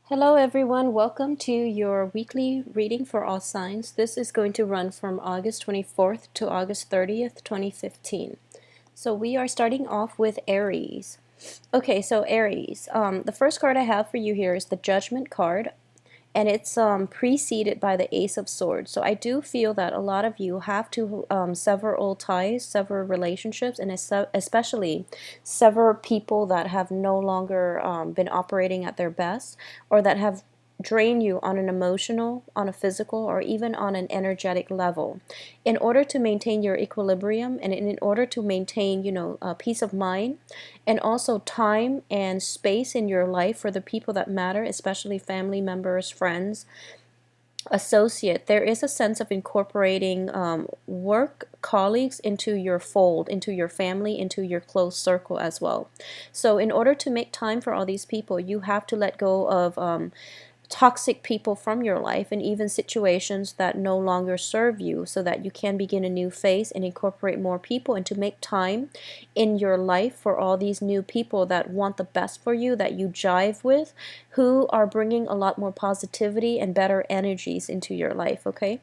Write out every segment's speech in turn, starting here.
Hello everyone, welcome to your weekly reading for all signs. This is going to run from August 24th to August 30th, 2015. So we are starting off with Aries. Okay, so Aries, the first card I have for you here is the Judgment card, and it's preceded by the Ace of Swords. So I do feel that a lot of you have to sever old ties, sever relationships, and especially sever people that have no longer been operating at their best, or that have drain you on an emotional, on a physical, or even on an energetic level. In order to maintain your equilibrium and in order to maintain, peace of mind and also time and space in your life for the people that matter, especially family members, friends, associate, there is a sense of incorporating work colleagues into your fold, into your family, into your close circle as well. So in order to make time for all these people, you have to let go of toxic people from your life and even situations that no longer serve you, so that you can begin a new phase and incorporate more people and to make time in your life for all these new people that want the best for you, that you jive with, who are bringing a lot more positivity and better energies into your life. Okay,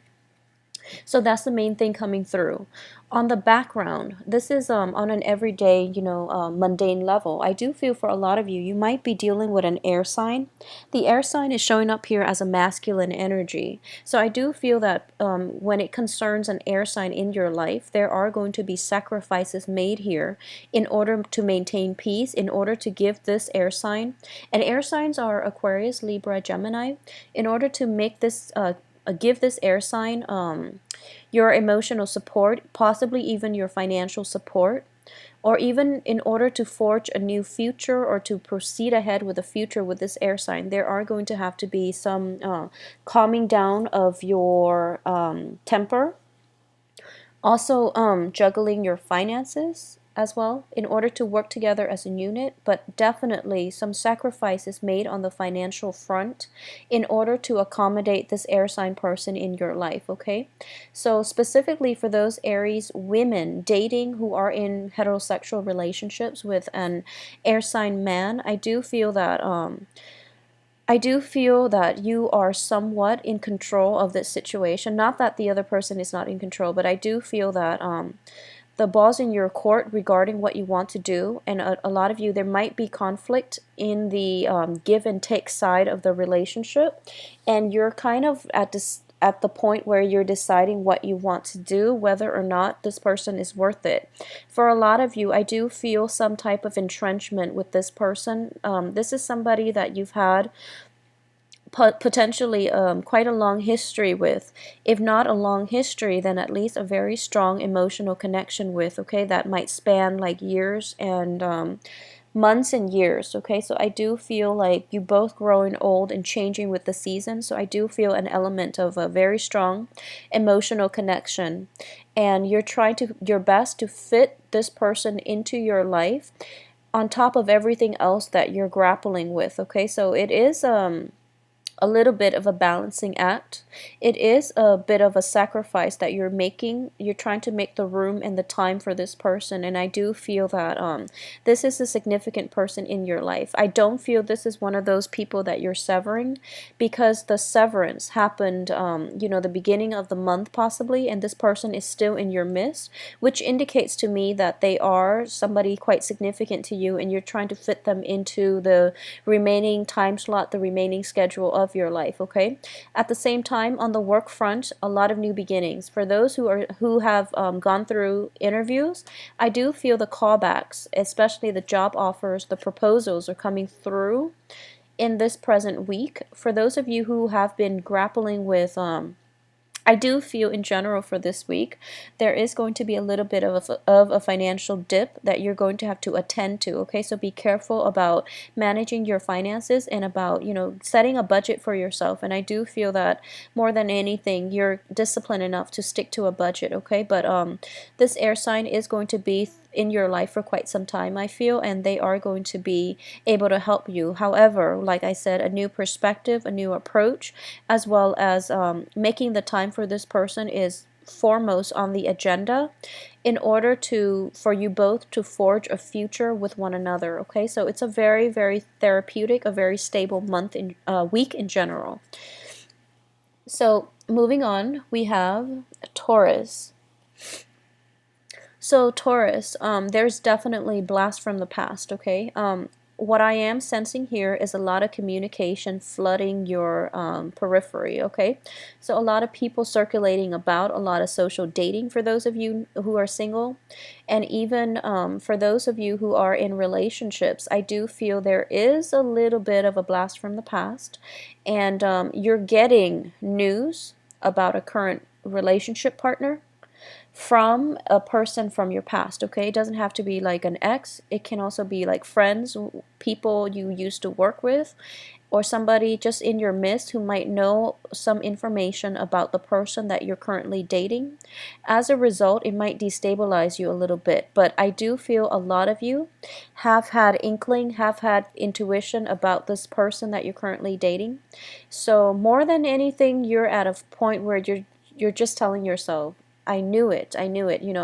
so that's the main thing coming through. On the background, this is on an everyday, mundane level. I do feel for a lot of you, you might be dealing with an air sign. The air sign is showing up here as a masculine energy. So I do feel that when it concerns an air sign in your life, there are going to be sacrifices made here in order to maintain peace, in order to give this air sign. And air signs are Aquarius, Libra, Gemini. In order to make this give this air sign your emotional support, possibly even your financial support, or even in order to forge a new future or to proceed ahead with a future with this air sign, there are going to have to be some calming down of your temper. Also, juggling your finances as well in order to work together as a unit, but definitely some sacrifices made on the financial front in order to accommodate this air sign person in your life. Okay, so specifically for those Aries women dating who are in heterosexual relationships with an air sign man, I do feel that you are somewhat in control of this situation. Not that the other person is not in control, but I do feel that the ball's in your court regarding what you want to do. And a lot of you, there might be conflict in the give and take side of the relationship. And you're kind of at the point where you're deciding what you want to do, whether or not this person is worth it. For a lot of you, I do feel some type of entrenchment with this person. This is somebody that you've had potentially quite a long history with. If not a long history, then at least a very strong emotional connection with. Okay, that might span like years and months and years. Okay, so I do feel like you both growing old and changing with the season. So I do feel an element of a very strong emotional connection, and you're trying to your best to fit this person into your life on top of everything else that you're grappling with. Okay, so it is a little bit of a balancing act. It is a bit of a sacrifice that you're making. You're trying to make the room and the time for this person, and I do feel that this is a significant person in your life. I don't feel this is one of those people that you're severing, because the severance happened, the beginning of the month possibly, and this person is still in your midst, which indicates to me that they are somebody quite significant to you, and you're trying to fit them into the remaining time slot, the remaining schedule of your life. Okay, at the same time, on the work front, a lot of new beginnings for those who have gone through interviews. I do feel the callbacks, especially the job offers, the proposals are coming through in this present week. For those of you who have been grappling with I do feel in general for this week, there is going to be a little bit of a financial dip that you're going to have to attend to. Okay, so be careful about managing your finances and about, setting a budget for yourself. And I do feel that more than anything, you're disciplined enough to stick to a budget. Okay, but this air sign is going to be in your life for quite some time, I feel, and they are going to be able to help you. However, like I said, a new perspective, a new approach, as well as making the time for this person is foremost on the agenda in order for you both to forge a future with one another. Okay, so it's a very, very therapeutic, a very stable week in general. So moving on, we have Taurus. So Taurus, there's definitely blast from the past, okay? What I am sensing here is a lot of communication flooding your periphery, okay? So a lot of people circulating about, a lot of social dating for those of you who are single, and even for those of you who are in relationships, I do feel there is a little bit of a blast from the past, and you're getting news about a current relationship partner from a person from your past, okay? It doesn't have to be like an ex. It can also be like friends, people you used to work with, or somebody just in your midst who might know some information about the person that you're currently dating. As a result, it might destabilize you a little bit, but I do feel a lot of you have had inkling, have had intuition about this person that you're currently dating. So more than anything, you're at a point where you're just telling yourself, I knew it,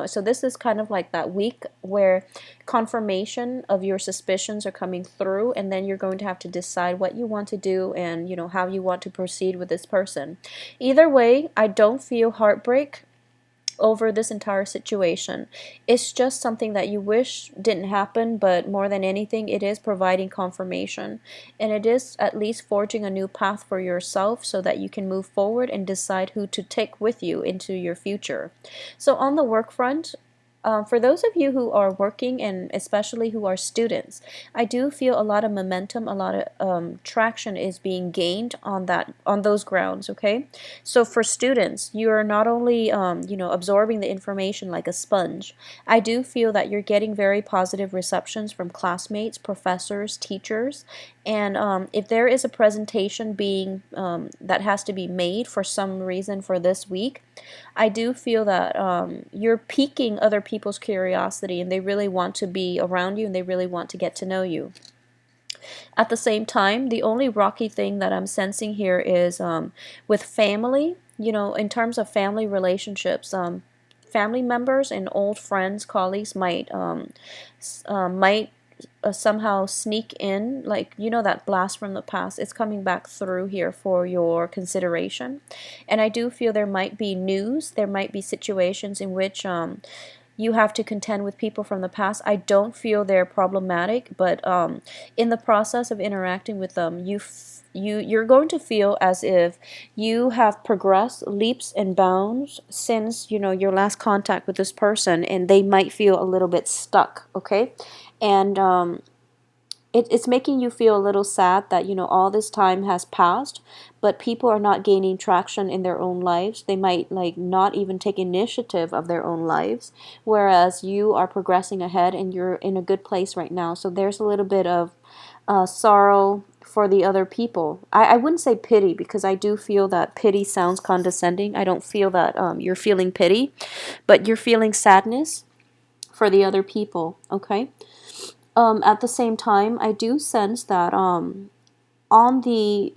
So this is kind of like that week where confirmation of your suspicions are coming through, and then you're going to have to decide what you want to do and, how you want to proceed with this person. Either way, I don't feel heartbreak over this entire situation. It's just something that you wish didn't happen, but more than anything, it is providing confirmation. And it is at least forging a new path for yourself so that you can move forward and decide who to take with you into your future. So on the work front, for those of you who are working and especially who are students, I do feel a lot of momentum, a lot of traction is being gained on those grounds. Okay, so for students, you are not only absorbing the information like a sponge. I do feel that you're getting very positive receptions from classmates, professors, teachers, and if there is a presentation being that has to be made for some reason for this week, I do feel that you're piquing other people's curiosity, and they really want to be around you and they really want to get to know you. At the same time, the only rocky thing that I'm sensing here is with family, in terms of family relationships, family members and old friends, colleagues might somehow sneak in, like, that blast from the past. It's coming back through here for your consideration. And I do feel there might be news, there might be situations in which you have to contend with people from the past. I don't feel they're problematic, but in the process of interacting with them, you're going to feel as if you have progressed leaps and bounds since your last contact with this person, and they might feel a little bit stuck. Okay, and it's making you feel a little sad that all this time has passed, but people are not gaining traction in their own lives. They might like not even take initiative of their own lives, whereas you are progressing ahead and you're in a good place right now. So there's a little bit of sorrow for the other people. I wouldn't say pity, because I do feel that pity sounds condescending. I don't feel that you're feeling pity, but you're feeling sadness for the other people. At the same time, I do sense that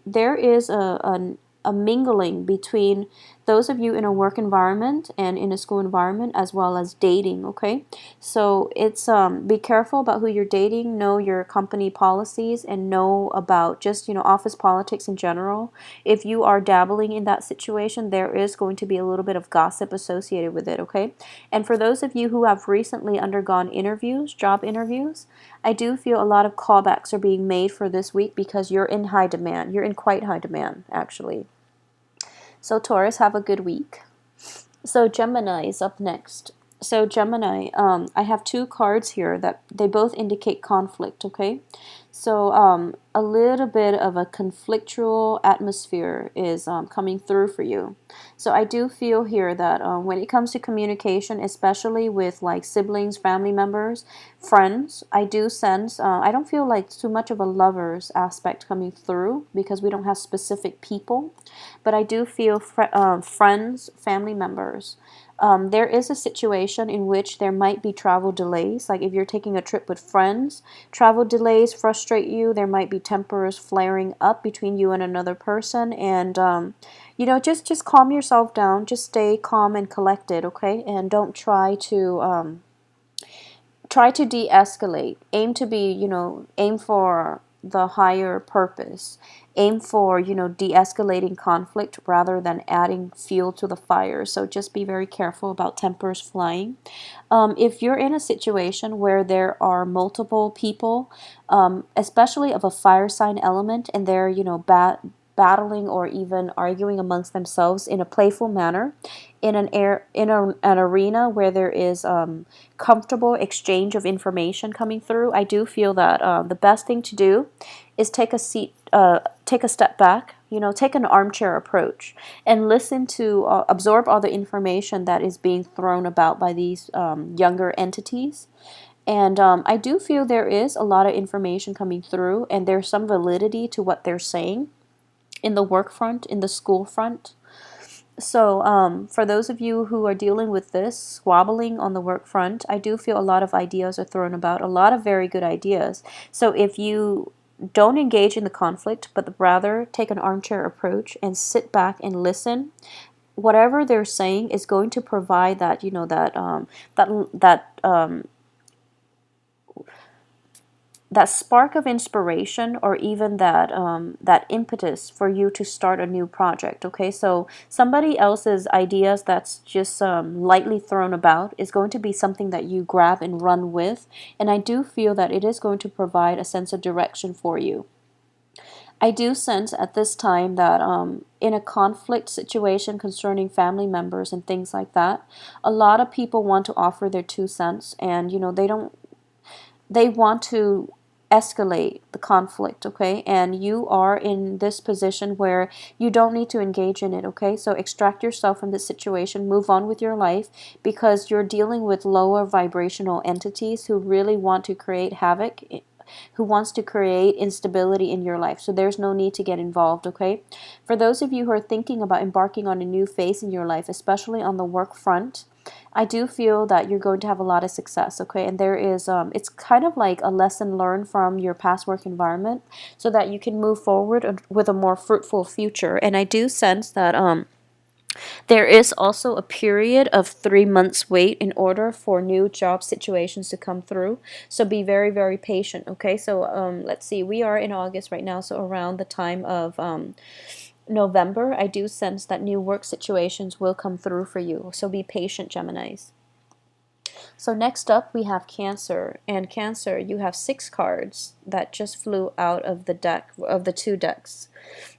there is a mingling between those of you in a work environment and in a school environment, as well as dating. Okay, so it's be careful about who you're dating, know your company policies, and know about just office politics in general. If you are dabbling in that situation, there is going to be a little bit of gossip associated with it. Okay, and for those of you who have recently undergone interviews, job interviews, I do feel a lot of callbacks are being made for this week because you're in high demand. You're in quite high demand, actually. So Taurus, have a good week. So Gemini is up next. So Gemini, I have two cards here that they both indicate conflict, okay? So a little bit of a conflictual atmosphere is coming through for you. So I do feel here that when it comes to communication, especially with like siblings, family members, friends, I do sense, I don't feel like too much of a lover's aspect coming through because we don't have specific people, but I do feel friends, family members, There is a situation in which there might be travel delays. Like if you're taking a trip with friends, travel delays frustrate you. There might be tempers flaring up between you and another person. And, just calm yourself down. Just stay calm and collected, okay? And don't try to de-escalate. Aim to be, aim for the higher purpose. Aim for, de-escalating conflict rather than adding fuel to the fire. So just be very careful about tempers flying. If you're in a situation where there are multiple people, especially of a fire sign element, and they're, battling or even arguing amongst themselves in a playful manner, an arena where there is comfortable exchange of information coming through, I do feel that the best thing to do is take a step back, take an armchair approach and listen to absorb all the information that is being thrown about by these younger entities. And I do feel there is a lot of information coming through, and there's some validity to what they're saying in the work front, in the school front. So, for those of you who are dealing with this squabbling on the work front, I do feel a lot of ideas are thrown about, a lot of very good ideas. So, if you don't engage in the conflict, but rather take an armchair approach and sit back and listen, whatever they're saying is going to provide that, that spark of inspiration, or even that impetus for you to start a new project. Okay, so somebody else's ideas that's just lightly thrown about is going to be something that you grab and run with, and I do feel that it is going to provide a sense of direction for you. I do sense at this time that in a conflict situation concerning family members and things like that, a lot of people want to offer their 2 cents, and they want to escalate the conflict, okay? And you are in this position where you don't need to engage in it, okay? So extract yourself from this situation, move on with your life, because you're dealing with lower vibrational entities who really want to create havoc, who wants to create instability in your life. So there's no need to get involved, okay? For those of you who are thinking about embarking on a new phase in your life, especially on the work front, I do feel that you're going to have a lot of success, okay? And there is, it's kind of like a lesson learned from your past work environment so that you can move forward with a more fruitful future. And I do sense that there is also a period of 3 months wait in order for new job situations to come through. So be very, very patient, okay? So let's see, we are in August right now, so around the time of November, I do sense that new work situations will come through for you. So be patient, Geminis. So next up we have Cancer, and Cancer, you have 6 cards that just flew out of the deck, of the 2 decks.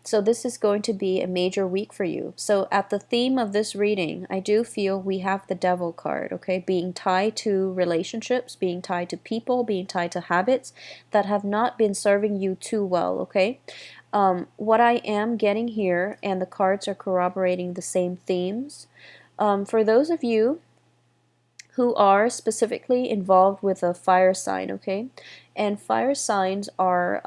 So this is going to be a major week for you. So at the theme of this reading, I do feel we have the Devil card, okay? Being tied to relationships, being tied to people, being tied to habits that have not been serving you too well, okay? What I am getting here, and the cards are corroborating the same themes. For those of you who are specifically involved with a fire sign, okay? And fire signs are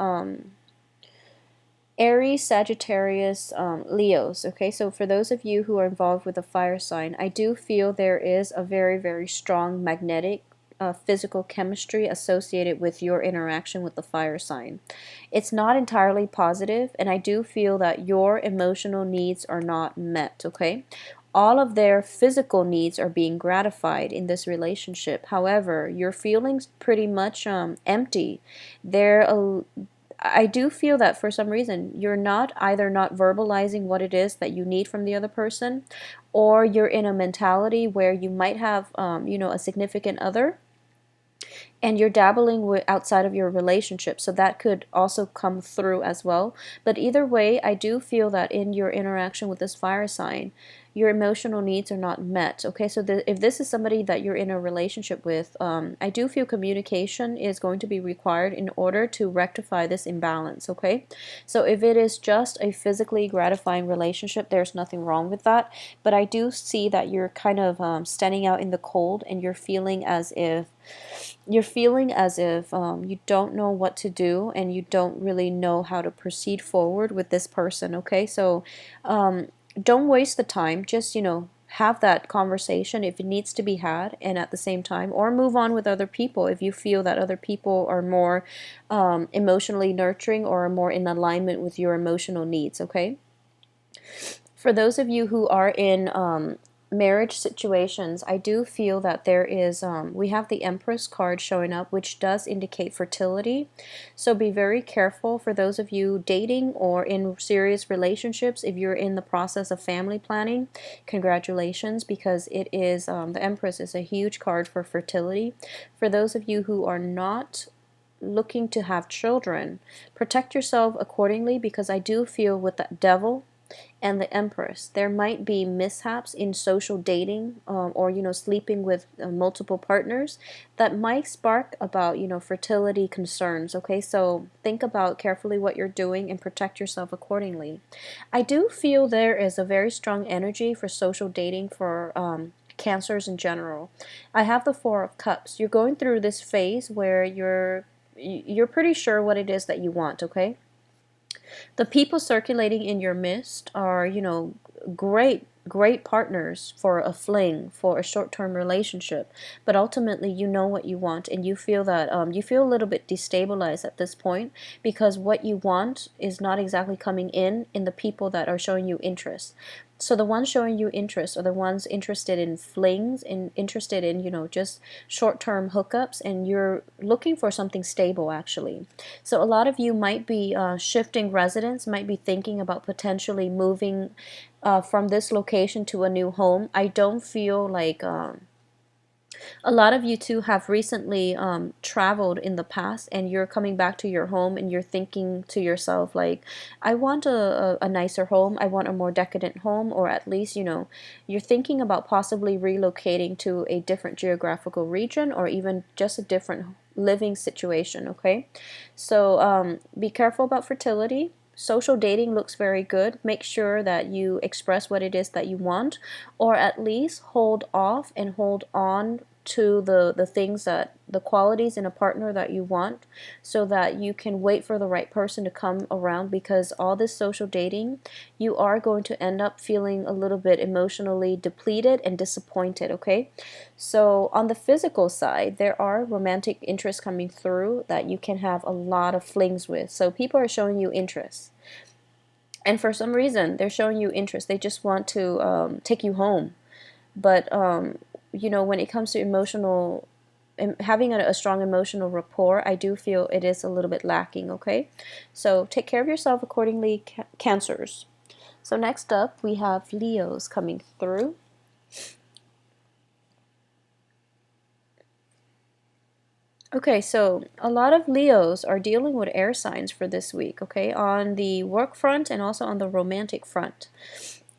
Aries, Sagittarius, Leos, okay? So for those of you who are involved with a fire sign, I do feel there is a very, very strong magnetic physical chemistry associated with your interaction with the fire sign. It's not entirely positive, and I do feel that your emotional needs are not met, okay? All of their physical needs are being gratified in this relationship. However, your feelings pretty much empty. I do feel that for some reason you're either not verbalizing what it is that you need from the other person, or you're in a mentality where you might have a significant other and you're dabbling with outside of your relationship, so that could also come through as well. But either way, I do feel that in your interaction with this fire sign, your emotional needs are not met, okay? So if this is somebody that you're in a relationship with, I do feel communication is going to be required in order to rectify this imbalance, okay? So if it is just a physically gratifying relationship, there's nothing wrong with that, but I do see that you're kind of standing out in the cold, and you're feeling as if you don't know what to do, and you don't really know how to proceed forward with this person, okay? So don't waste the time. Just, have that conversation if it needs to be had, and at the same time, or move on with other people if you feel that other people are more emotionally nurturing or are more in alignment with your emotional needs, okay? For those of you who are in marriage situations, I do feel that there is, we have the Empress card showing up, which does indicate fertility. So be very careful for those of you dating or in serious relationships. If you're in the process of family planning, congratulations, because it is, the Empress is a huge card for fertility. For those of you who are not looking to have children, protect yourself accordingly, because I do feel with the Devil and the Empress, there might be mishaps in social dating, or sleeping with multiple partners, that might spark about fertility concerns. Okay, so think about carefully what you're doing and protect yourself accordingly. I do feel there is a very strong energy for social dating for Cancers in general. I have the Four of Cups. You're going through this phase where you're pretty sure what it is that you want. Okay, the people circulating in your midst are, great partners for a fling, for a short-term relationship. But ultimately, you know what you want, and you feel that you feel a little bit destabilized at this point, because what you want is not exactly coming in the people that are showing you interest. So the ones showing you interest are the ones interested in flings and interested in, just short-term hookups, and you're looking for something stable, actually. So a lot of you might be shifting residence, might be thinking about potentially moving from this location to a new home. I don't feel like a lot of you too have recently traveled in the past, and you're coming back to your home and you're thinking to yourself like, I want a nicer home, I want a more decadent home, or at least, you're thinking about possibly relocating to a different geographical region, or even just a different living situation, okay? So be careful about fertility. Social dating looks very good. Make sure that you express what it is that you want, or at least hold off and hold on to the things, that the qualities in a partner that you want, so that you can wait for the right person to come around, because all this social dating, you are going to end up feeling a little bit emotionally depleted and disappointed, okay? So on the physical side, there are romantic interests coming through that you can have a lot of flings with. So people are showing you interest, and for some reason they're showing you interest, they just want to take you home. But when it comes to emotional, having a strong emotional rapport, I do feel it is a little bit lacking, okay? So take care of yourself accordingly, Cancers. So next up, we have Leos coming through. Okay, so a lot of Leos are dealing with air signs for this week, okay, on the work front and also on the romantic front.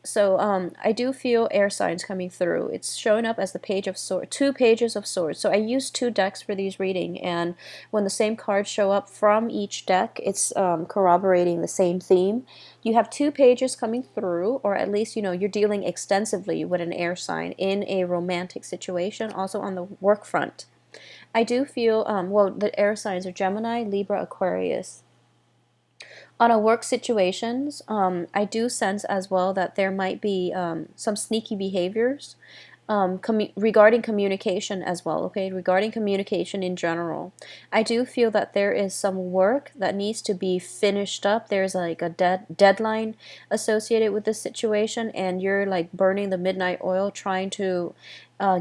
So I do feel air signs coming through. It's showing up as the Page of Swords, two pages of swords. So I use two decks for these reading, and when the same cards show up from each deck, it's corroborating the same theme. You have two pages coming through, or at least, you're dealing extensively with an air sign in a romantic situation, also on the work front. I do feel, well, the air signs are Gemini, Libra, Aquarius. On a work situations, I do sense as well that there might be some sneaky behaviors regarding communication as well, okay? Regarding communication in general. I do feel that there is some work that needs to be finished up. There's like a deadline associated with this situation, and you're like burning the midnight oil trying to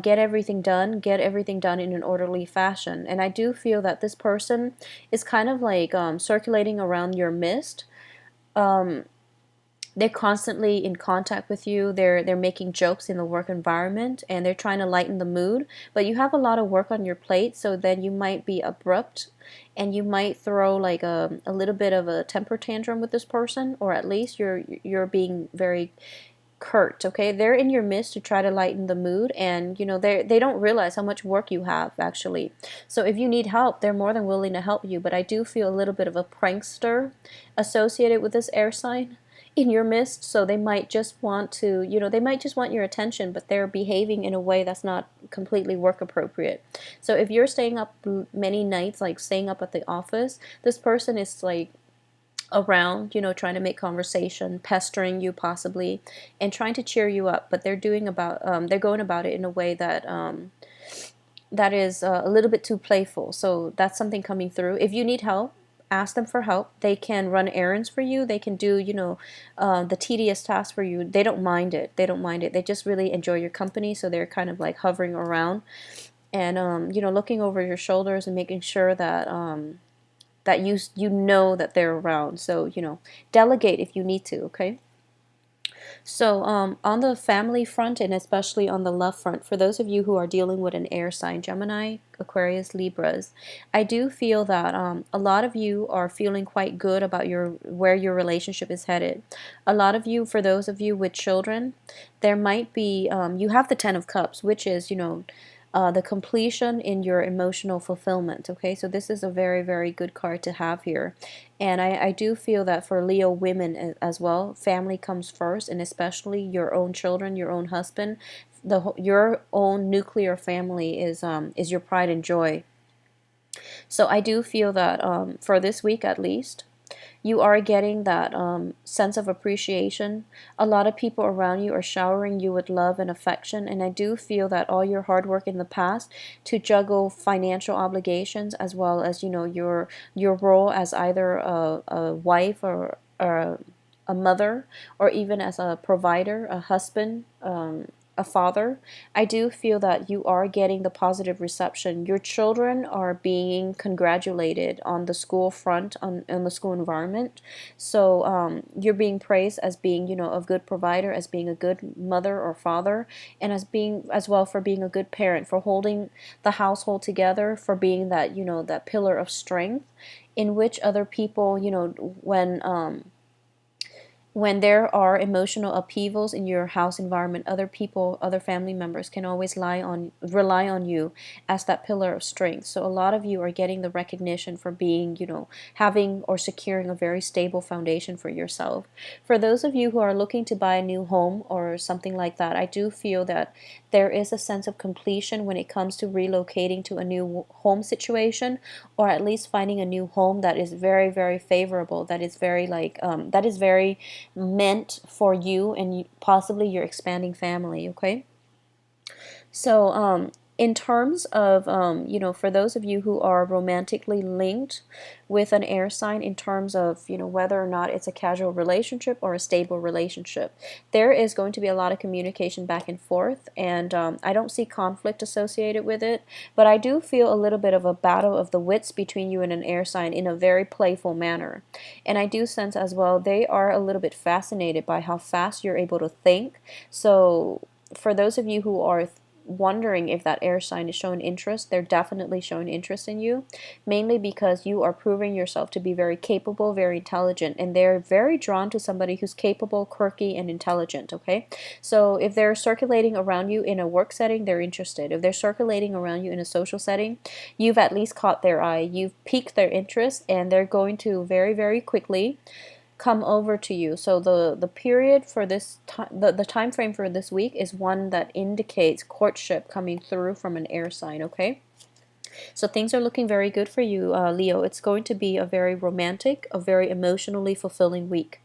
get everything done in an orderly fashion. And I do feel that this person is kind of like circulating around your mist. Um, they're constantly in contact with you. They're making jokes in the work environment, and they're trying to lighten the mood. But you have a lot of work on your plate, so then you might be abrupt, and you might throw like a little bit of a temper tantrum with this person, or at least you're being very curt, okay? They're in your midst to try to lighten the mood, and they don't realize how much work you have, actually. So if you need help, they're more than willing to help you. But I do feel a little bit of a prankster associated with this air sign in your midst. So they might just want to, they might just want your attention, but they're behaving in a way that's not completely work appropriate. So if you're staying up many nights, like staying up at the office, this person is like around, trying to make conversation, pestering you possibly, and trying to cheer you up. But they're going about it in a way that is a little bit too playful. So that's something coming through. If you need help, ask them for help. They can run errands for you. They can do, the tedious tasks for you. They don't mind it. They don't mind it. They just really enjoy your company. So they're kind of like hovering around and, looking over your shoulders and making sure that you know that they're around. So, delegate if you need to, okay? So, on the family front and especially on the love front, for those of you who are dealing with an air sign, Gemini, Aquarius, Libras, I do feel that a lot of you are feeling quite good about where your relationship is headed. A lot of you, for those of you with children, there might be, you have the Ten of Cups, which is, the completion in your emotional fulfillment. Okay, so this is a very, very good card to have here. And I do feel that for Leo women as well, family comes first, and especially your own children, your own husband, your own nuclear family is your pride and joy. So I do feel that for this week at least, you are getting that sense of appreciation. A lot of people around you are showering you with love and affection, and I do feel that all your hard work in the past to juggle financial obligations as well as your role as either a wife or a mother, or even as a provider, a husband, a father, I do feel that you are getting the positive reception. Your children are being congratulated on the school front, on the school environment. So you're being praised as being, a good provider, as being a good mother or father, and as being as well for being a good parent, for holding the household together, for being that, that pillar of strength in which other people, when there are emotional upheavals in your house environment, other people, other family members can always rely on you as that pillar of strength. So a lot of you are getting the recognition for being, having or securing a very stable foundation for yourself. For those of you who are looking to buy a new home or something like that, I do feel that there is a sense of completion when it comes to relocating to a new home situation, or at least finding a new home that is very, very favorable, that is very that is very meant for you and possibly your expanding family, okay? So, in terms of, for those of you who are romantically linked with an air sign, in terms of, whether or not it's a casual relationship or a stable relationship, there is going to be a lot of communication back and forth, and I don't see conflict associated with it, but I do feel a little bit of a battle of the wits between you and an air sign in a very playful manner. And I do sense as well they are a little bit fascinated by how fast you're able to think. So, for those of you who are wondering if that air sign is showing interest, they're definitely showing interest in you, mainly because you are proving yourself to be very capable, very intelligent, and they're very drawn to somebody who's capable, quirky, and intelligent, okay? So if they're circulating around you in a work setting, they're interested. If they're circulating around you in a social setting, you've at least caught their eye, you've piqued their interest, and they're going to very, very quickly come over to you. So the period for this time, the time frame for this week is one that indicates courtship coming through from an air sign, okay? So things are looking very good for you, Leo. It's going to be a very romantic, a very emotionally fulfilling week.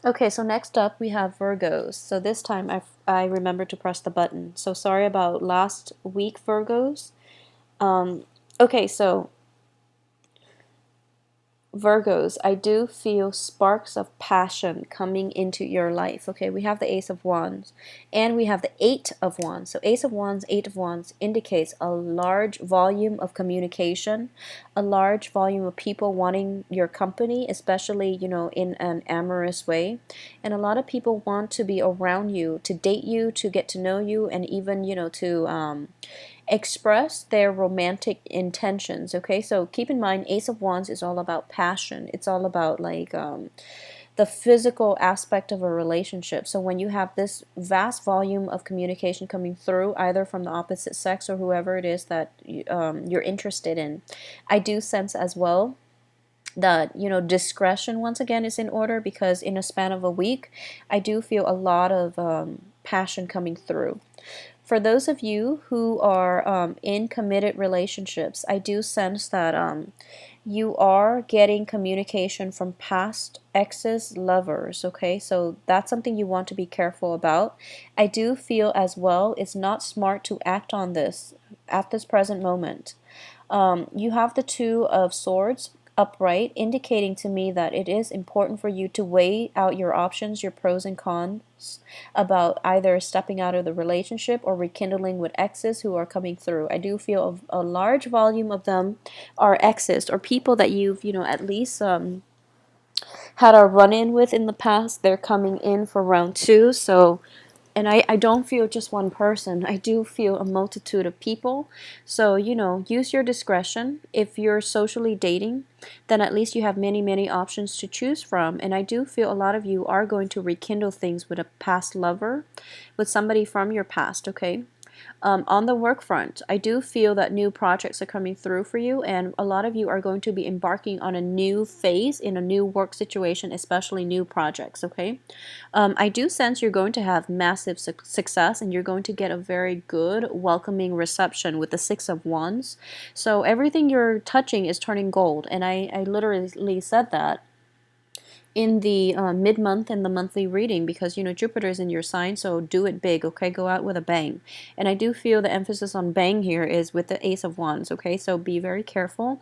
Okay, so next up we have Virgos. So this time I remembered to press the button. So sorry about last week, Virgos. Okay, so Virgos, I do feel sparks of passion coming into your life. Okay, we have the Ace of Wands and we have the Eight of Wands. So Ace of Wands, Eight of Wands indicates a large volume of communication, a large volume of people wanting your company, especially, in an amorous way. And a lot of people want to be around you, to date you, to get to know you, and even, to express their romantic intentions. Okay, so keep in mind, Ace of Wands is all about passion. It's all about the physical aspect of a relationship. So when you have this vast volume of communication coming through, either from the opposite sex or whoever it is that you're interested in, I do sense as well that discretion once again is in order, because in a span of a week I do feel a lot of passion coming through. For those of you who are in committed relationships, I do sense that You are getting communication from past exes, lovers, okay? So that's something you want to be careful about. I do feel as well it's not smart to act on this at this present moment. You have the Two of Swords upright, indicating to me that it is important for you to weigh out your options, your pros and cons, about either stepping out of the relationship or rekindling with exes who are coming through. I do feel a large volume of them are exes or people that you've, at least had a run-in with in the past. They're coming in for round two. So, and I don't feel just one person. I do feel a multitude of people. So, use your discretion. If you're socially dating, then at least you have many, many options to choose from. And I do feel a lot of you are going to rekindle things with a past lover, with somebody from your past, okay? On the work front, I do feel that new projects are coming through for you, and a lot of you are going to be embarking on a new phase in a new work situation, especially new projects, okay? I do sense you're going to have massive success, and you're going to get a very good, welcoming reception with the Six of Wands. So everything you're touching is turning gold, and I literally said that in the mid-month and the monthly reading, because Jupiter is in your sign, so do it big, okay? Go out with a bang. And I do feel the emphasis on bang here is with the Ace of Wands, okay? So be very careful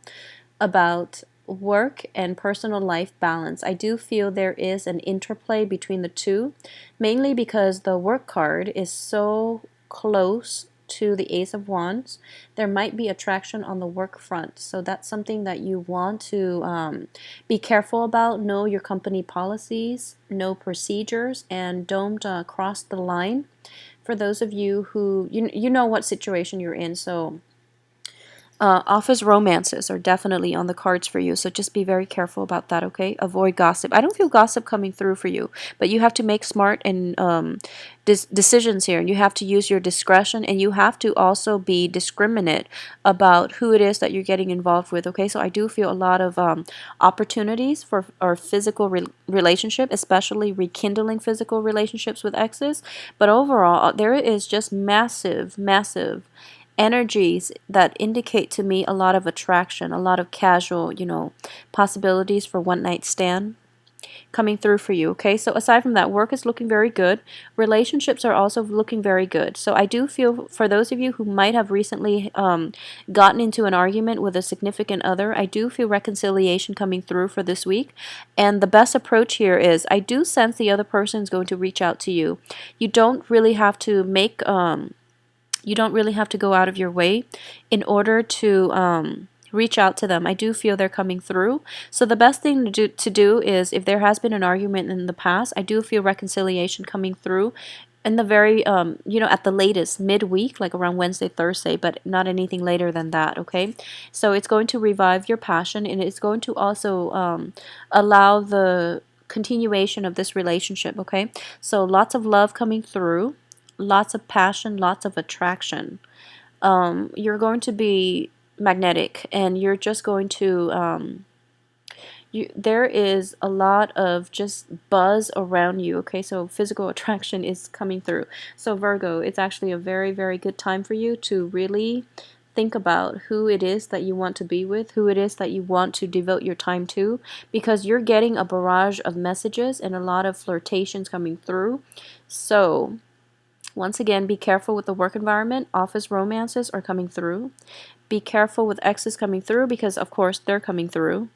about work and personal life balance. I do feel there is an interplay between the two, mainly because the work card is so close to the Ace of Wands. There might be attraction on the work front, so that's something that you want to be careful about. Know your company policies, know procedures, and don't cross the line. For those of you who you know what situation you're in, so office romances are definitely on the cards for you, so just be very careful about that, okay? Avoid gossip. I don't feel gossip coming through for you, but you have to make smart and decisions here, and you have to use your discretion, and you have to also be discriminate about who it is that you're getting involved with, okay? So I do feel a lot of opportunities for our physical relationship, especially rekindling physical relationships with exes, but overall, there is just massive, massive energies that indicate to me a lot of attraction, a lot of casual, possibilities for one night stand coming through for you, okay? So aside from that, work is looking very good. Relationships are also looking very good. So I do feel for those of you who might have recently gotten into an argument with a significant other, I do feel reconciliation coming through for this week. And the best approach here is I do sense the other person is going to reach out to you. You don't really have to you don't really have to go out of your way in order to reach out to them. I do feel they're coming through. So the best thing to do is, if there has been an argument in the past, I do feel reconciliation coming through in the very, at the latest, midweek, like around Wednesday, Thursday, but not anything later than that, okay? So it's going to revive your passion, and it's going to also allow the continuation of this relationship, okay? So lots of love coming through, lots of passion, lots of attraction. You're going to be magnetic, and you're just going to there is a lot of just buzz around you, okay? So physical attraction is coming through. So Virgo, it's actually a very, very good time for you to really think about who it is that you want to be with, who it is that you want to devote your time to, because you're getting a barrage of messages and a lot of flirtations coming through. So once again, be careful with the work environment. Office romances are coming through. Be careful with exes coming through, because of course they're coming through.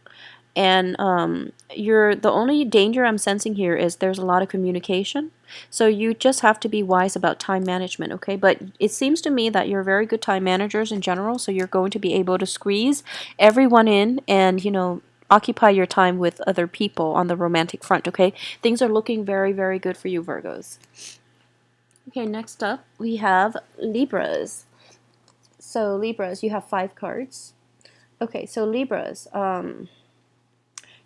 And the only danger I'm sensing here is there's a lot of communication. So you just have to be wise about time management, okay? But it seems to me that you're very good time managers in general, so you're going to be able to squeeze everyone in and, occupy your time with other people on the romantic front, okay? Things are looking very, very good for you, Virgos. Okay, next up we have Libras. So Libras, you have 5 cards. Okay, so Libras,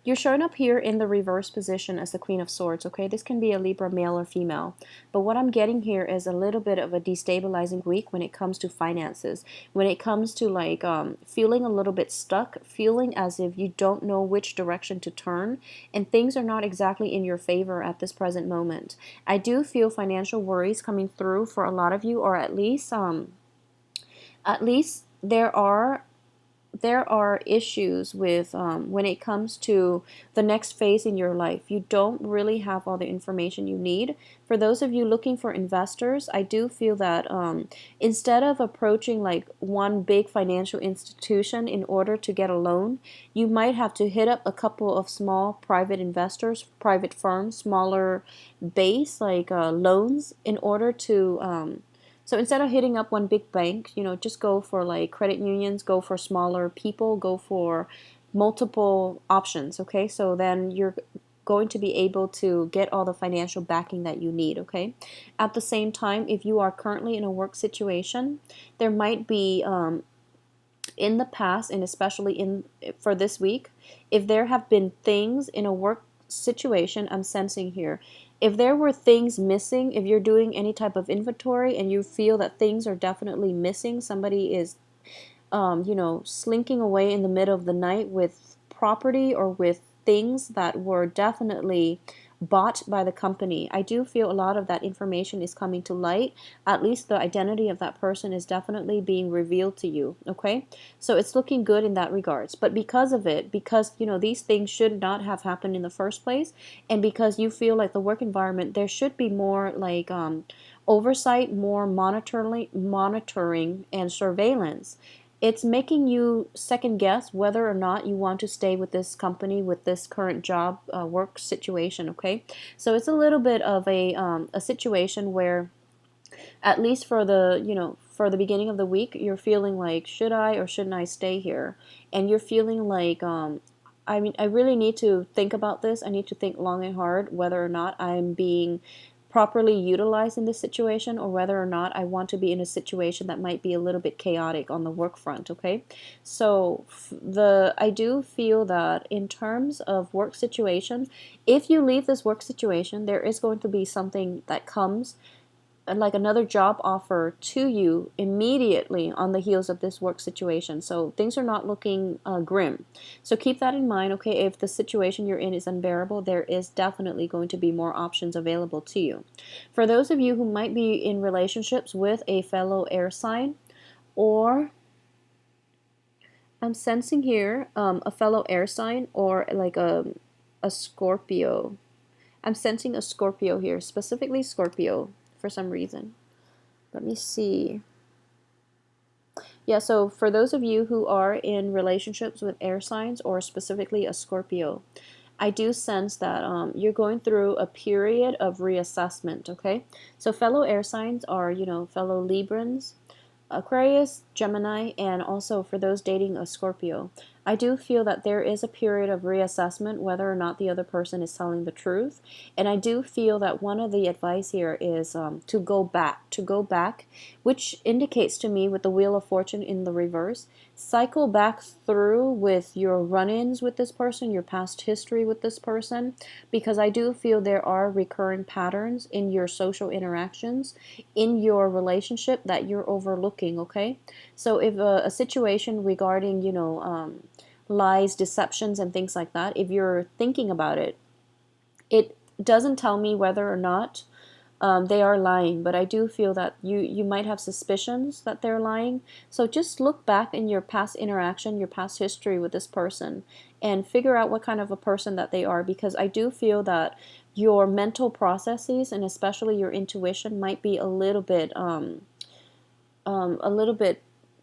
you're showing up here in the reverse position as the Queen of Swords, okay? This can be a Libra male or female. But what I'm getting here is a little bit of a destabilizing week when it comes to finances. When it comes to like feeling a little bit stuck, feeling as if you don't know which direction to turn, and things are not exactly in your favor at this present moment. I do feel financial worries coming through for a lot of you, or at least there are there are issues with when it comes to the next phase in your life. You don't really have all the information you need. For those of you looking for investors, I do feel that instead of approaching like one big financial institution in order to get a loan, you might have to hit up a couple of small private investors, private firms, smaller base like loans in order to so instead of hitting up one big bank, just go for like credit unions, go for smaller people, go for multiple options, okay? So then you're going to be able to get all the financial backing that you need, okay? At the same time, if you are currently in a work situation, there might be in the past, and especially in for this week, if there have been things in a work situation, I'm sensing here, if there were things missing, if you're doing any type of inventory and you feel that things are definitely missing, somebody is slinking away in the middle of the night with property or with things that were definitely bought by the company. I do feel a lot of that information is coming to light. At least the identity of that person is definitely being revealed to you, okay? So it's looking good in that regards. But because of it, because these things should not have happened in the first place, and because you feel like the work environment, there should be more like oversight, more monitoring and surveillance. It's making you second guess whether or not you want to stay with this company, with this current job work situation, okay? So it's a little bit of a situation where, at least for the beginning of the week, you're feeling like, should I or shouldn't I stay here? And you're feeling like I mean, I really need to think about this. I need to think long and hard whether or not I'm being properly utilized in this situation, or whether or not I want to be in a situation that might be a little bit chaotic on the work front, okay? So I do feel that in terms of work situation, if you leave this work situation, there is going to be something that comes like another job offer to you immediately on the heels of this work situation. So things are not looking grim. So keep that in mind, okay? If the situation you're in is unbearable, there is definitely going to be more options available to you. For those of you who might be in relationships with a fellow air sign, or I'm sensing here a fellow air sign, or like a Scorpio. I'm sensing a Scorpio here, specifically Scorpio for some reason. Let me see. Yeah, so for those of you who are in relationships with air signs, or specifically a Scorpio, I do sense that you're going through a period of reassessment, okay? So fellow air signs are, fellow Librans, Aquarius, Gemini, and also for those dating a Scorpio. I do feel that there is a period of reassessment whether or not the other person is telling the truth. And I do feel that one of the advice here is to go back, which indicates to me with the Wheel of Fortune in the reverse, cycle back through with your run-ins with this person, your past history with this person, because I do feel there are recurring patterns in your social interactions, in your relationship that you're overlooking, okay? So if a situation regarding, lies, deceptions, and things like that, if you're thinking about it, it doesn't tell me whether or not they are lying, but I do feel that you might have suspicions that they're lying. So just look back in your past interaction, your past history with this person, and figure out what kind of a person that they are, because I do feel that your mental processes and especially your intuition might be a little bit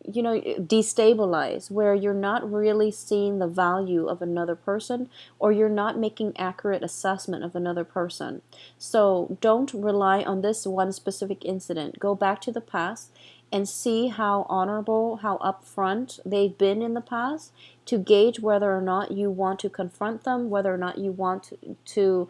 destabilized, where you're not really seeing the value of another person, or you're not making accurate assessment of another person. So don't rely on this one specific incident. Go back to the past and see how honorable, how upfront they've been in the past, to gauge whether or not you want to confront them, whether or not you want to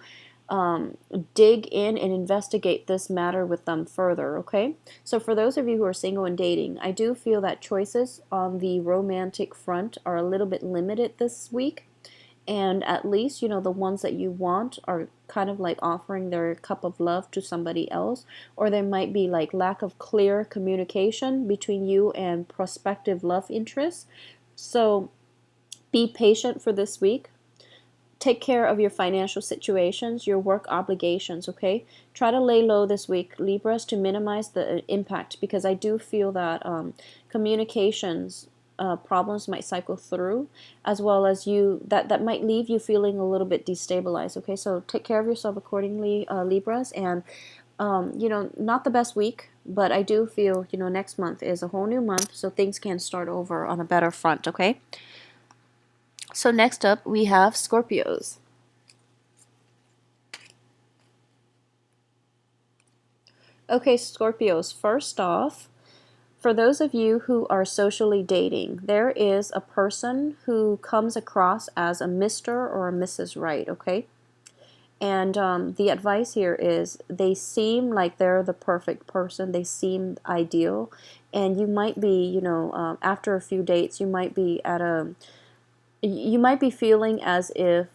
dig in and investigate this matter with them further, okay? So for those of you who are single and dating, I do feel that choices on the romantic front are a little bit limited this week. And at least, the ones that you want are kind of like offering their cup of love to somebody else. Or there might be like lack of clear communication between you and prospective love interests. So be patient for this week. Take care of your financial situations, your work obligations, okay? Try to lay low this week, Libras, to minimize the impact, because I do feel that communications problems might cycle through, as well as you that might leave you feeling a little bit destabilized. Okay, so take care of yourself accordingly, Libras. And not the best week, but I do feel, next month is a whole new month, so things can start over on a better front. Okay, so next up we have Scorpios. Okay, Scorpios, first off, for those of you who are socially dating, there is a person who comes across as a Mr. or a Mrs. Right, okay? And the advice here is they seem like they're the perfect person. They seem ideal. And you might be, after a few dates, you might be feeling as if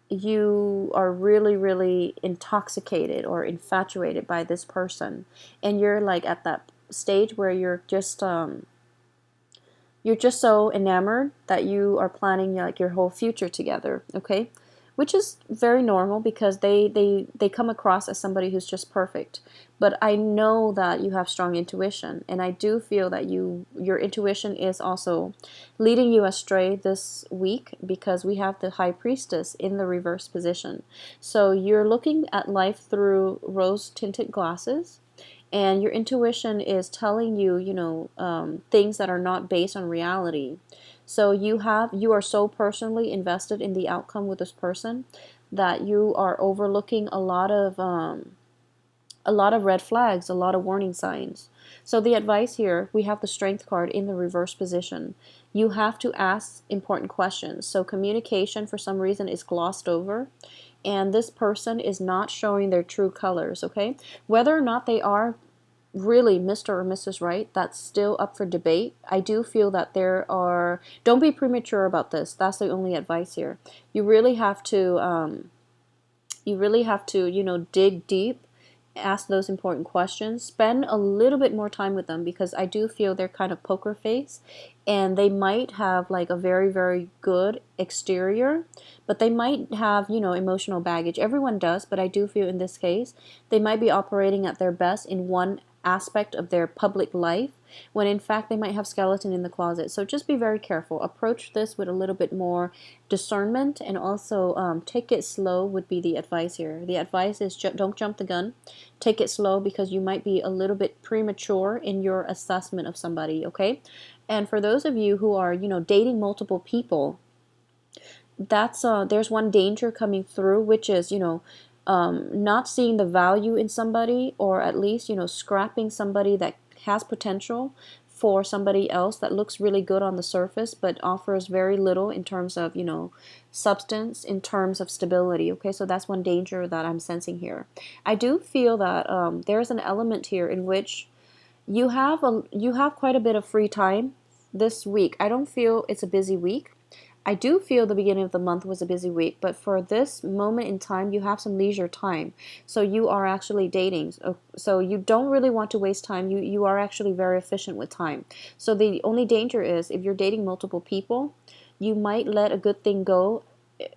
you are really, really intoxicated or infatuated by this person. And you're like at that stage where you're just so enamored that you are planning like your whole future together, okay? Which is very normal because they come across as somebody who's just perfect. But I know that you have strong intuition, and I do feel that your intuition is also leading you astray this week because we have the High Priestess in the reverse position. So you're looking at life through rose-tinted glasses, and your intuition is telling you, things that are not based on reality. So you are so personally invested in the outcome with this person that you are overlooking a lot of red flags, a lot of warning signs. So the advice here, we have the Strength card in the reverse position. You have to ask important questions. So communication for some reason is glossed over, and this person is not showing their true colors, okay? Whether or not they are really Mr. or Mrs. Right, that's still up for debate. I do feel that don't be premature about this. That's the only advice here. You really have to, dig deep, ask those important questions, spend a little bit more time with them, because I do feel they're kind of poker face, and they might have like a very, very good exterior, but they might have, emotional baggage. Everyone does, but I do feel in this case, they might be operating at their best in one aspect of their public life, when in fact they might have skeleton in the closet. So just be very careful. Approach this with a little bit more discernment, and also take it slow would be the advice here. The advice is don't jump the gun. Take it slow, because you might be a little bit premature in your assessment of somebody, okay? And for those of you who are, dating multiple people, that's there's one danger coming through, which is, not seeing the value in somebody, or at least, scrapping somebody that has potential for somebody else that looks really good on the surface but offers very little in terms of, substance, in terms of stability. Okay, so that's one danger that I'm sensing here. I do feel that there's an element here in which you have quite a bit of free time this week. I don't feel it's a busy week. I do feel the beginning of the month was a busy week, but for this moment in time, you have some leisure time. So you are actually dating. So you don't really want to waste time. You are actually very efficient with time. So the only danger is if you're dating multiple people, you might let a good thing go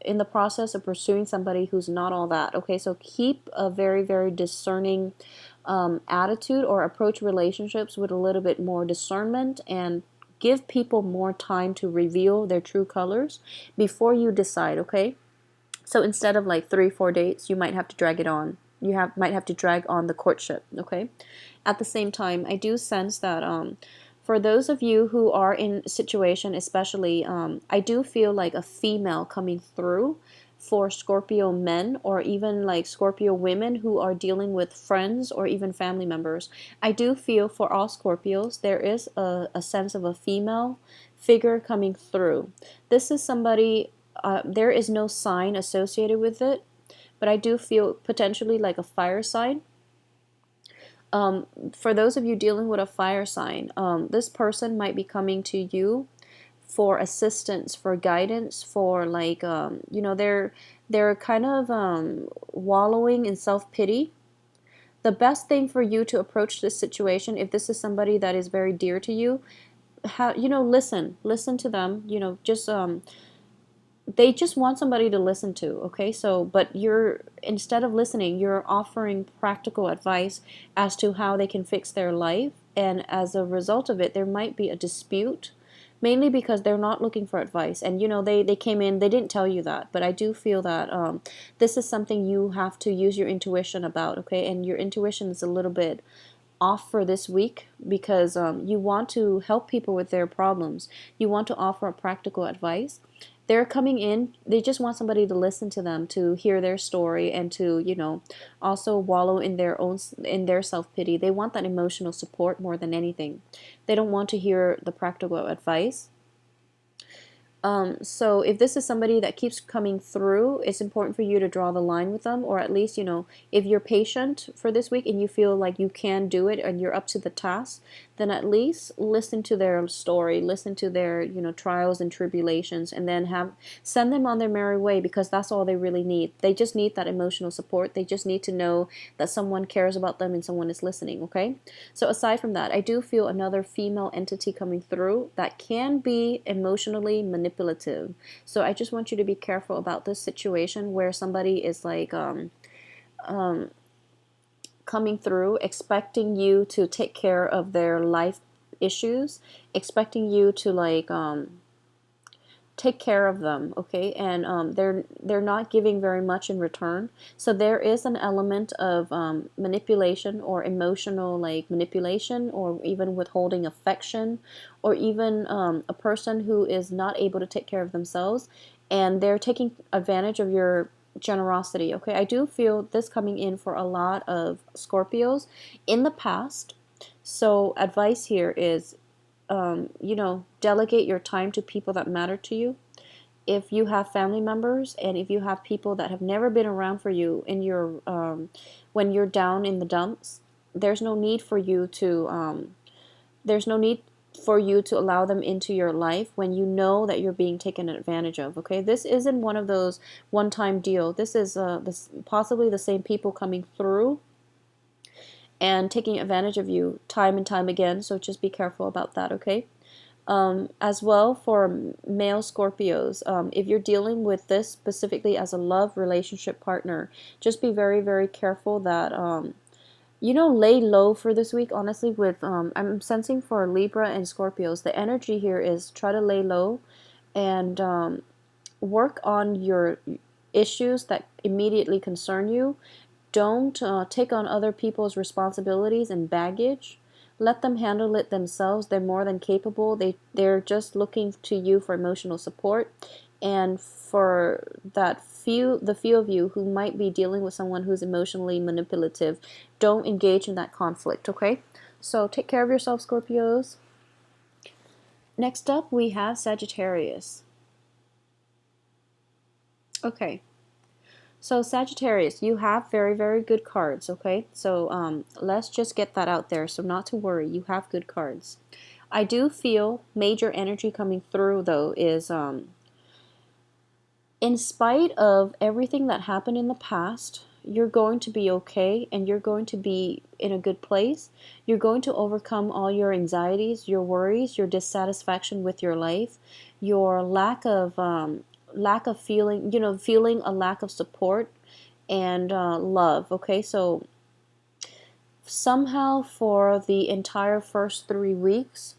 in the process of pursuing somebody who's not all that. Okay, so keep a very, very discerning attitude, or approach relationships with a little bit more discernment, and give people more time to reveal their true colors before you decide, okay? So instead of like 3-4 dates, you might have to drag it on. Might have to drag on the courtship, okay? At the same time, I do sense that for those of you who are in a situation, especially, I do feel like a female coming through for Scorpio men, or even like Scorpio women who are dealing with friends or even family members. I do feel for all Scorpios, there is a sense of a female figure coming through. This is somebody, there is no sign associated with it, but I do feel potentially like a fire sign. For those of you dealing with a fire sign, this person might be coming to you for assistance, for guidance, for like, they're kind of wallowing in self-pity. The best thing for you to approach this situation, if this is somebody that is very dear to you, listen to them, they just want somebody to listen to, okay? So, but instead of listening, you're offering practical advice as to how they can fix their life, and as a result of it, there might be a dispute. mainly because they're not looking for advice. And you know, they came in, they didn't tell you that, but I do feel that this is something you have to use your intuition about, okay? And your intuition is a little bit off for this week because you want to help people with their problems. You want to offer a practical advice. They're coming in, they just want somebody to listen to them, to hear their story, and to, you know, also wallow in their own, in their self-pity. They want that emotional support more than anything. They don't want to hear the practical advice. So if this is somebody that keeps coming through, it's important for you to draw the line with them, or at least, you know, if you're patient for this week and you feel like you can do it and you're up to the task, then at least listen to their story, listen to their, you know, trials and tribulations, and then send them on their merry way, because that's all they really need. They just need that emotional support. They just need to know that someone cares about them and someone is listening, okay? So aside from that, I do feel another female entity coming through that can be emotionally manipulative. So I just want you to be careful about this situation where somebody is like coming through expecting you to take care of their life issues, expecting you to like take care of them, okay? And they're not giving very much in return. So there is an element of manipulation, or emotional like manipulation, or even withholding affection, or even a person who is not able to take care of themselves, and they're taking advantage of your generosity, okay? I do feel this coming in for a lot of Scorpios in the past. So advice here is, you know, delegate your time to people that matter to you. If you have family members, and if you have people that have never been around for you in your when you're down in the dumps, there's no need for you to allow them into your life when you know that you're being taken advantage of, okay? This isn't one of those one-time deal. This is possibly the same people coming through and taking advantage of you time and time again, so just be careful about that, okay? As well, for male Scorpios, if you're dealing with this specifically as a love relationship partner, just be very, very careful that, you know, lay low for this week. Honestly, with I'm sensing for Libra and Scorpios, the energy here is try to lay low and work on your issues that immediately concern you. Don't take on other people's responsibilities and baggage. Let them handle it themselves. They're more than capable. They're just looking to you for emotional support. And for the few of you who might be dealing with someone who's emotionally manipulative, don't engage in that conflict, okay? So take care of yourself, Scorpios. Next up, we have Sagittarius. Okay. So Sagittarius, you have very, very good cards, okay? So let's just get that out there. So not to worry, you have good cards. I do feel major energy coming through, though, is in spite of everything that happened in the past, you're going to be okay, and you're going to be in a good place. You're going to overcome all your anxieties, your worries, your dissatisfaction with your life, your lack of feeling, you know, feeling a lack of support and love, okay? So somehow for the entire first 3 weeks,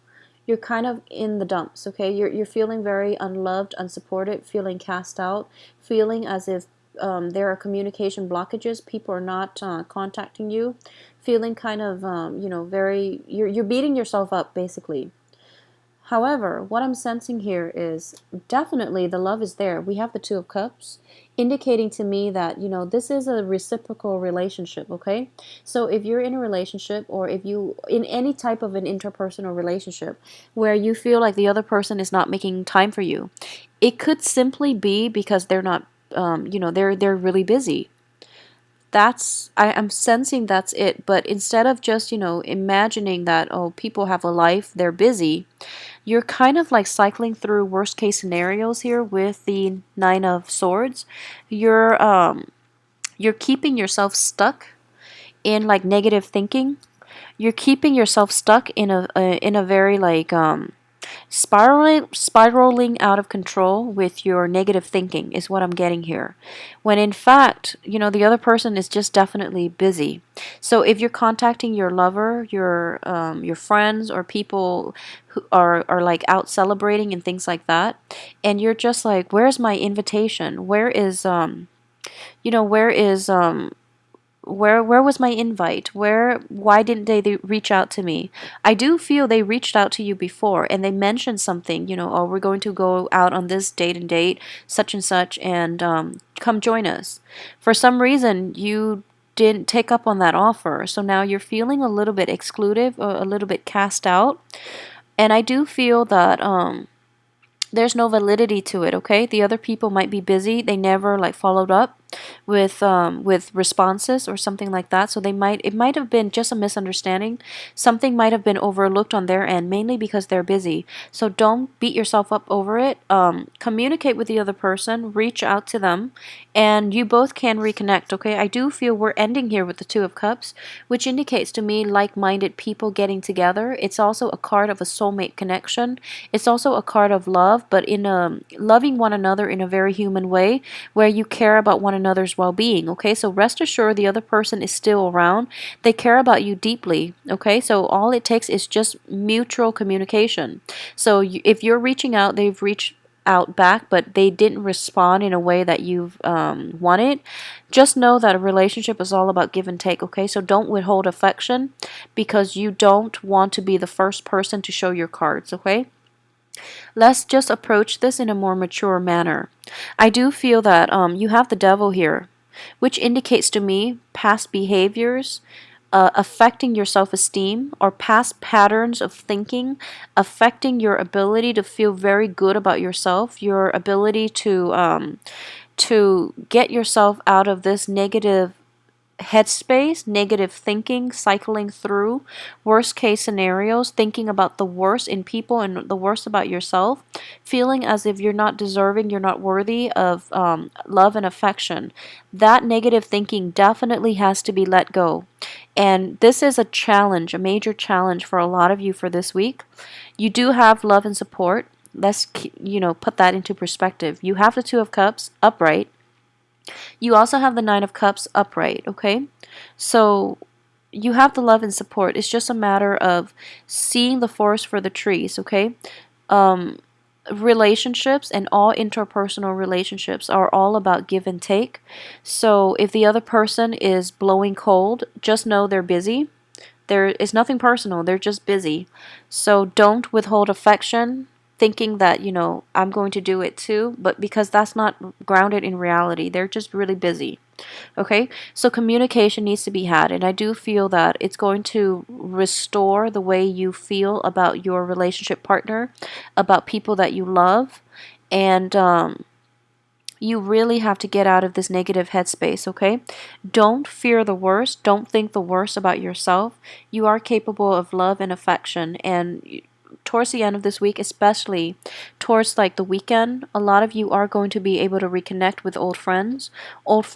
you're kind of in the dumps, okay? You're feeling very unloved, unsupported, feeling cast out, feeling as if there are communication blockages, people are not contacting you, feeling kind of, you know, very, you're beating yourself up, basically. However, what I'm sensing here is definitely the love is there. We have the Two of Cups, indicating to me that, you know, this is a reciprocal relationship, okay? So if you're in a relationship, or if you in any type of an interpersonal relationship where you feel like the other person is not making time for you, it could simply be because they're not, you know, they're really busy. I'm sensing that's it. But instead of just, you know, imagining that, oh, people have a life, they're busy, you're kind of like cycling through worst case scenarios here with the Nine of Swords. You're keeping yourself stuck in like negative thinking. You're keeping yourself stuck in a very like spiraling out of control with your negative thinking is what I'm getting here. When in fact, the other person is just definitely busy. So if you're contacting your lover, your friends, or people who are like out celebrating and things like that, and you're just like, where's my invitation? Where is where was my invite? Why didn't they reach out to me? I do feel they reached out to you before and they mentioned something, oh, we're going to go out on this date and date, such and such, and come join us. For some reason you didn't take up on that offer, so now you're feeling a little bit excluded or a little bit cast out. And I do feel that there's no validity to it. Okay, the other people might be busy, they never like followed up with responses or something like that, so it might have been just a misunderstanding. Something might have been overlooked on their end, mainly because they're busy. So don't beat yourself up over it. Communicate with the other person, reach out to them, and you both can reconnect. Okay, I do feel we're ending here with the Two of Cups, which indicates to me like-minded people getting together. It's also a card of a soulmate connection. It's also a card of love, but in a loving one another in a very human way, where you care about one another's well-being. Okay, so rest assured the other person is still around. They care about you deeply. Okay, so all it takes is just mutual communication. So if you're reaching out, they've reached out back, but they didn't respond in a way that you've wanted. Just know that a relationship is all about give and take. Okay, so don't withhold affection because you don't want to be the first person to show your cards. Okay, let's just approach this in a more mature manner. I do feel that you have the devil here, which indicates to me past behaviors affecting your self-esteem, or past patterns of thinking affecting your ability to feel very good about yourself, your ability to get yourself out of this negative headspace, negative thinking, cycling through worst case scenarios, thinking about the worst in people and the worst about yourself, feeling as if you're not deserving, you're not worthy of love and affection. That negative thinking definitely has to be let go. And this is a challenge, a major challenge for a lot of you for this week. You do have love and support. Let's put that into perspective. You have the Two of Cups upright. You also have the Nine of Cups upright, okay? So you have the love and support. It's just a matter of seeing the forest for the trees, okay? Um, Relationships and all interpersonal relationships are all about give and take. So if the other person is blowing cold, just know they're busy. There is nothing personal, they're just busy. So don't withhold affection thinking that, I'm going to do it too, but because that's not grounded in reality. They're just really busy. Okay? So communication needs to be had, and I do feel that it's going to restore the way you feel about your relationship partner, about people that you love, and you really have to get out of this negative headspace, okay? Don't fear the worst. Don't think the worst about yourself. You are capable of love and affection. And towards the end of this week, especially towards like the weekend, a lot of you are going to be able to reconnect with old friends. Old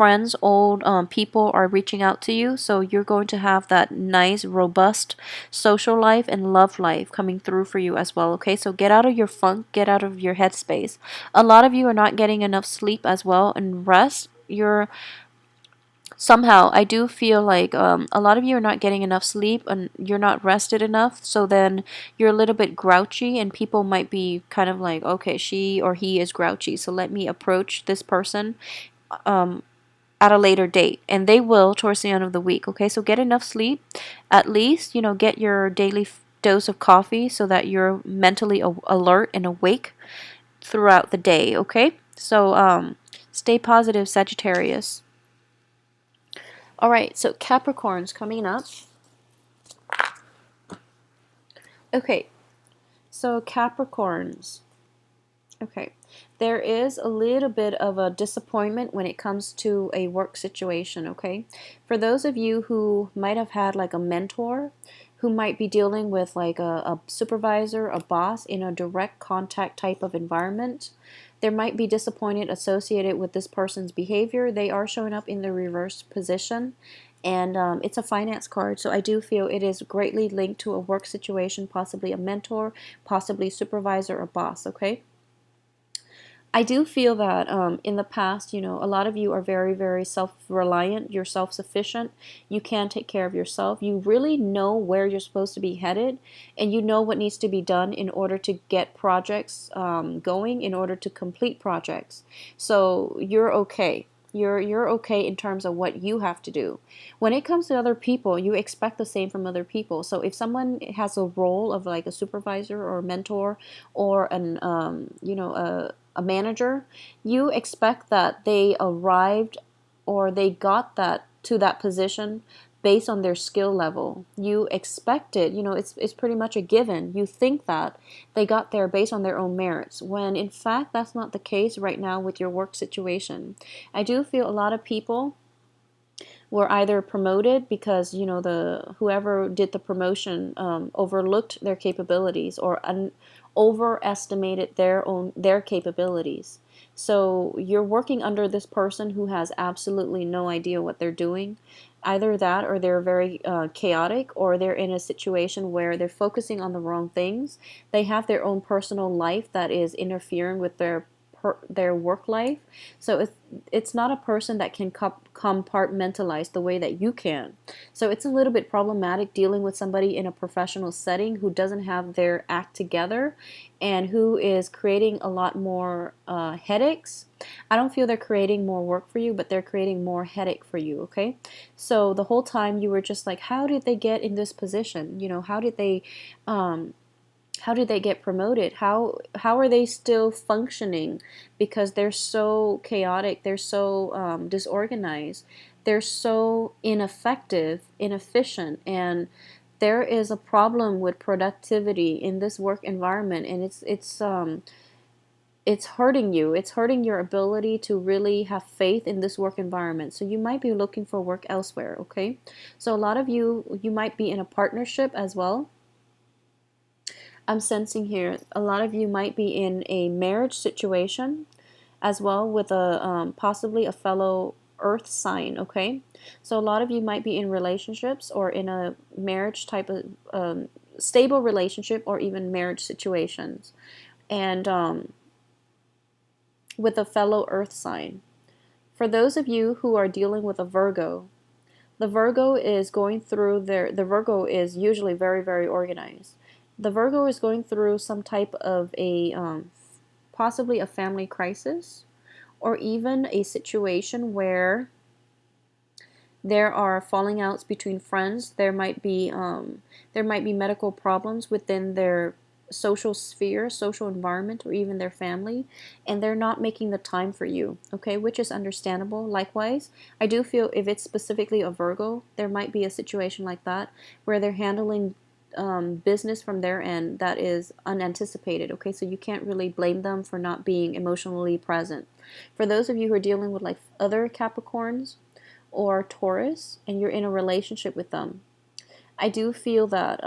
people are reaching out to you. So you're going to have that nice, robust social life and love life coming through for you as well, okay? So get out of your funk, get out of your headspace. A lot of you are not getting enough sleep as well and rest. I do feel like a lot of you are not getting enough sleep and you're not rested enough. So then you're a little bit grouchy, and people might be kind of like, okay, she or he is grouchy, so let me approach this person um, at a later date. And they will towards the end of the week. Okay, so get enough sleep. At least, get your daily dose of coffee so that you're mentally alert and awake throughout the day. Okay, so stay positive, Sagittarius. All right, so Capricorn's coming up. Okay, so Capricorns. Okay, there is a little bit of a disappointment when it comes to a work situation, okay? For those of you who might have had like a mentor, who might be dealing with like a supervisor, a boss in a direct contact type of environment, there might be disappointment associated with this person's behavior. They are showing up in the reverse position. And it's a finance card, so I do feel it is greatly linked to a work situation, possibly a mentor, possibly supervisor or boss, okay? I do feel that in the past, a lot of you are very, very self-reliant. You're self-sufficient. You can take care of yourself. You really know where you're supposed to be headed, and you know what needs to be done in order to get projects going, in order to complete projects. So you're okay. You're okay in terms of what you have to do. When it comes to other people, you expect the same from other people. So if someone has a role of like a supervisor or a mentor or a manager, you expect that they arrived or they got that to that position based on their skill level. You expect it, it's pretty much a given. You think that they got there based on their own merits, when in fact that's not the case right now with your work situation. I do feel a lot of people were either promoted because the whoever did the promotion overlooked their capabilities or overestimated their capabilities. So you're working under this person who has absolutely no idea what they're doing. Either that, or they're very chaotic, or they're in a situation where they're focusing on the wrong things. They have their own personal life that is interfering with their work life. So it's not a person that can compartmentalize the way that you can. So it's a little bit problematic dealing with somebody in a professional setting who doesn't have their act together and who is creating a lot more headaches. I don't feel they're creating more work for you, but they're creating more headache for you, okay? So the whole time you were just like, how did they get in this position? Um, how did they get promoted? How are they still functioning? Because they're so chaotic, they're so disorganized, they're so inefficient, and there is a problem with productivity in this work environment, and it's hurting you. It's hurting your ability to really have faith in this work environment. So you might be looking for work elsewhere, okay? So a lot of you might be in a partnership as well. I'm sensing here a lot of you might be in a marriage situation as well with a possibly a fellow earth sign, okay? So a lot of you might be in relationships or in a marriage type of stable relationship or even marriage situations, and with a fellow earth sign. For those of you who are dealing with a Virgo, the Virgo is going through the Virgo is usually very, very organized. The Virgo is going through some type of a possibly a family crisis, or even a situation where there are falling outs between friends. There might be medical problems within their social sphere, social environment, or even their family, and they're not making the time for you, okay, which is understandable. Likewise, I do feel if it's specifically a Virgo, there might be a situation like that where they're handling business from their end that is unanticipated, okay, so you can't really blame them for not being emotionally present. For those of you who are dealing with like other Capricorns or Taurus and you're in a relationship with them, I do feel that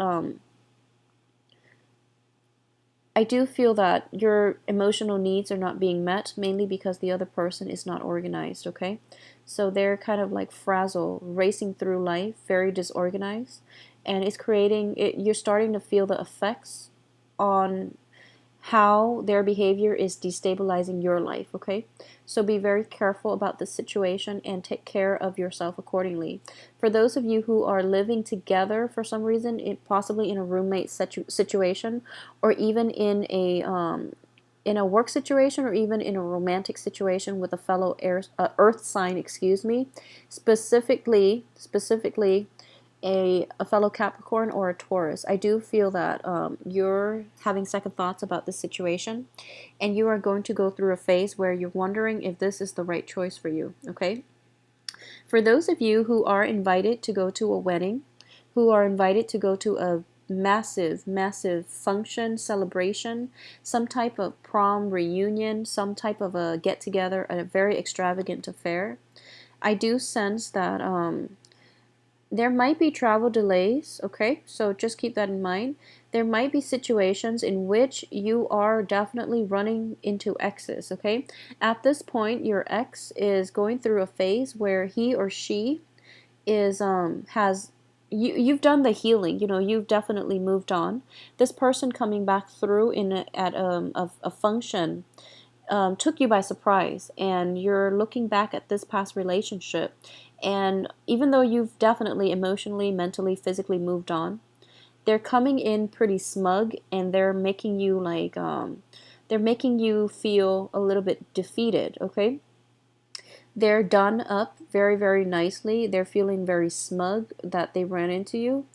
your emotional needs are not being met, mainly because the other person is not organized, okay? So they're kind of like frazzled, racing through life, very disorganized, and it's creating it, you're starting to feel the effects on how their behavior is destabilizing your life, okay? So be very careful about this situation and take care of yourself accordingly. For those of you who are living together for some reason, possibly in a roommate situation, or even in a work situation, or even in a romantic situation with a fellow earth sign, excuse me, specifically a fellow Capricorn or a Taurus, I do feel that you're having second thoughts about this situation, and you are going to go through a phase where you're wondering if this is the right choice for you, okay? For those of you who are invited to go to a wedding, who are invited to go to a massive, massive function, celebration, some type of prom reunion, some type of a get together, a very extravagant affair, I do sense that there might be travel delays, okay? So just keep that in mind. There might be situations in which you are definitely running into exes, okay? At this point, your ex is going through a phase where he or she is has you've done the healing. You know, you've definitely moved on. This person coming back through at a function took you by surprise, and you're looking back at this past relationship, and even though you've definitely emotionally, mentally, physically moved on, they're coming in pretty smug, and they're making you feel a little bit defeated. Okay, they're done up very, very nicely. They're feeling very smug that they ran into you.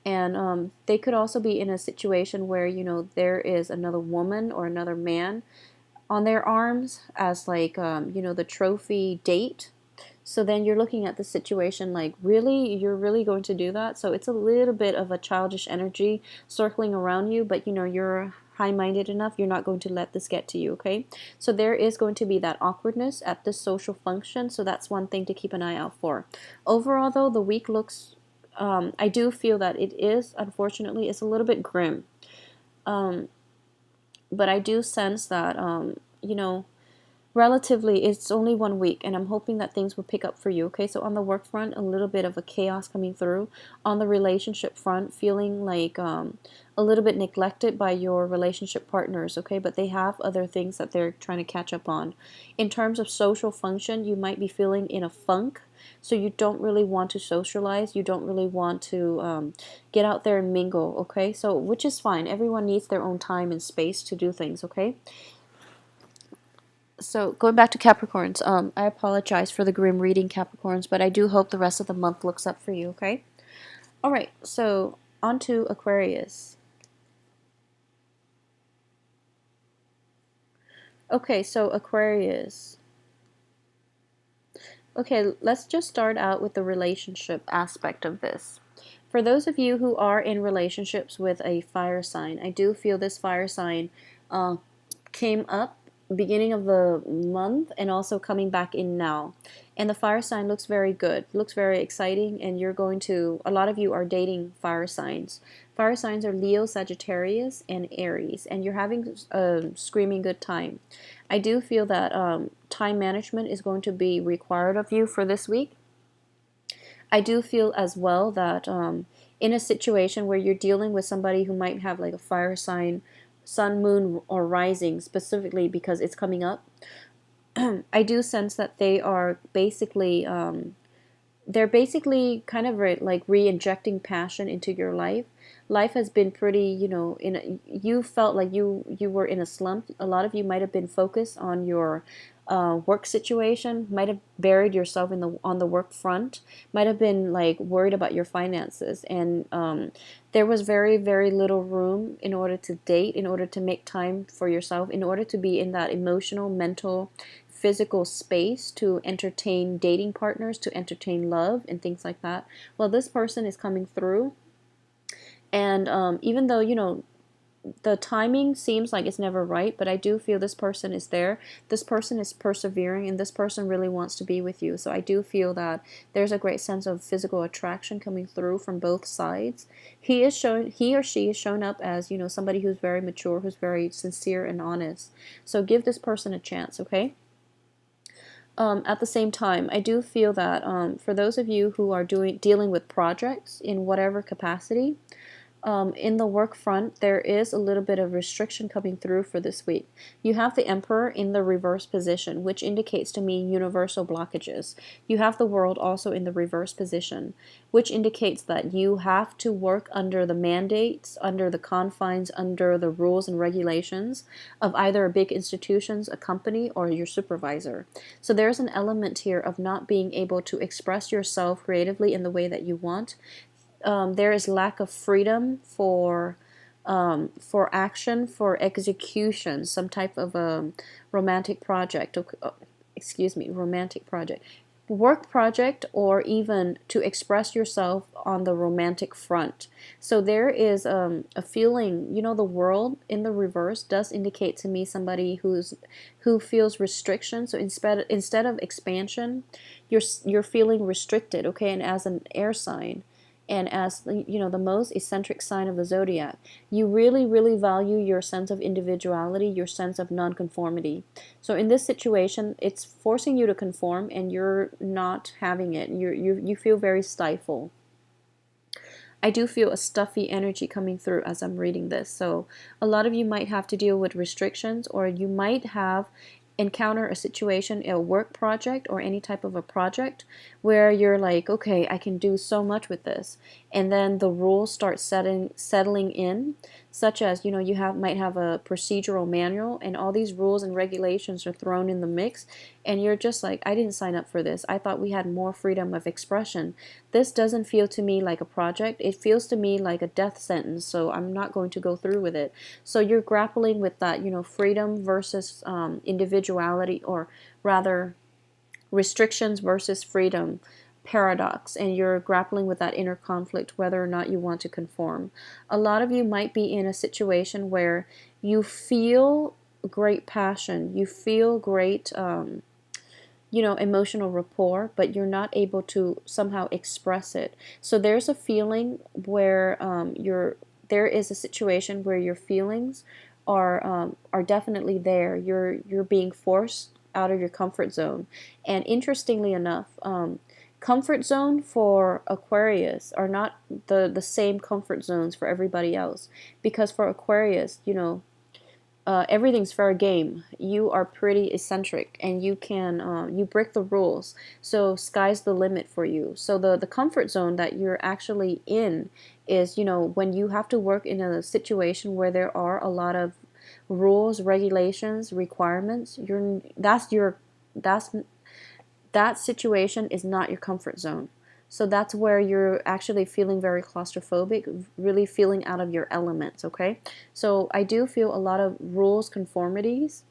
And they could also be in a situation where, you know, there is another woman or another man on their arms as like, you know, the trophy date. So then you're looking at the situation like, really? You're really going to do that? So it's a little bit of a childish energy circling around you, but you know, you're high-minded enough, you're not going to let this get to you, okay? So there is going to be that awkwardness at this social function, so that's one thing to keep an eye out for. Overall, though, the week looks, I do feel that it is, unfortunately, it's a little bit grim. Um, but I do sense that, you know, relatively, it's only 1 week, and I'm hoping that things will pick up for you. Okay, so on the work front, a little bit of a chaos coming through. On the relationship front, feeling like a little bit neglected by your relationship partners. Okay, but they have other things that they're trying to catch up on. In terms of social function, you might be feeling in a funk. So you don't really want to socialize. You don't really want to get out there and mingle. Okay, so which is fine. Everyone needs their own time and space to do things. Okay, so going back to Capricorns, I apologize for the grim reading, Capricorns, but I do hope the rest of the month looks up for you, okay? All right, so on to Aquarius. Okay, so Aquarius. Okay, let's just start out with the relationship aspect of this. For those of you who are in relationships with a fire sign, I do feel this fire sign uh, came up beginning of the month and also coming back in now. And the fire sign looks very good, looks very exciting, and you're going to, a lot of you are dating fire signs. Fire signs are Leo, Sagittarius, and Aries, and you're having a screaming good time. I do feel that time management is going to be required of you for this week. I do feel as well that in a situation where you're dealing with somebody who might have like a fire sign, sun, moon, or rising, specifically because it's coming up, I do sense that they're basically kind of like re-injecting passion into your life. Life has been pretty, you know, you felt like you were in a slump. A lot of you might have been focused on your work situation, might have buried yourself in the on the work front, might have been like worried about your finances, and there was very, very little room in order to date, in order to make time for yourself, in order to be in that emotional, mental, physical space to entertain dating partners, to entertain love, and things like that. Well, this person is coming through, and even though, you know, the timing seems like it's never right, but I do feel this person is there. This person is persevering, and this person really wants to be with you. So I do feel that there's a great sense of physical attraction coming through from both sides. He or she is shown up as, you know, somebody who's very mature, who's very sincere and honest. So give this person a chance, okay? At the same time, I do feel that for those of you who are dealing with projects in whatever capacity, in the work front, there is a little bit of restriction coming through for this week. You have the Emperor in the reverse position, which indicates to me universal blockages. You have the World also in the reverse position, which indicates that you have to work under the mandates, under the confines, under the rules and regulations of either a big institutions, a company, or your supervisor. So there's an element here of not being able to express yourself creatively in the way that you want. There is lack of freedom for action, for execution, some type of a romantic project. Excuse me, romantic project, work project, or even to express yourself on the romantic front. So there is a feeling, you know, the World in the reverse does indicate to me somebody who feels restriction. So instead of expansion, you're feeling restricted. Okay, and as an air sign, and as the most eccentric sign of the zodiac, you really value your sense of individuality, your sense of nonconformity. So in this situation, it's forcing you to conform, and you're not having it. You feel very stifled. I do feel a stuffy energy coming through as I'm reading this. So a lot of you might have to deal with restrictions, or you might have encounter a situation, a work project or any type of a project where you're like, okay, I can do so much with this, and then the rules start settling in, such as might have a procedural manual, and all these rules and regulations are thrown in the mix, and you're just like, I didn't sign up for this. I thought we had more freedom of expression. This doesn't feel to me like a project. It feels to me like a death sentence, so I'm not going to go through with it. So you're grappling with that, freedom versus individuality, or rather restrictions versus freedom paradox, and you're grappling with that inner conflict, whether or not you want to conform. A lot of you might be in a situation where you feel great passion, you feel great emotional rapport, but you're not able to somehow express it. So there's a feeling where there is a situation where your feelings are definitely there. You're being forced out of your comfort zone. And interestingly enough, comfort zone for Aquarius are not the same comfort zones for everybody else, because for Aquarius, everything's fair game. You are pretty eccentric, and you break the rules. So sky's the limit for you. So the comfort zone that you're actually in is, when you have to work in a situation where there are a lot of rules, regulations, requirements. That's that situation is not your comfort zone. So that's where you're actually feeling very claustrophobic, really feeling out of your elements, okay? So I do feel a lot of rules, conformities,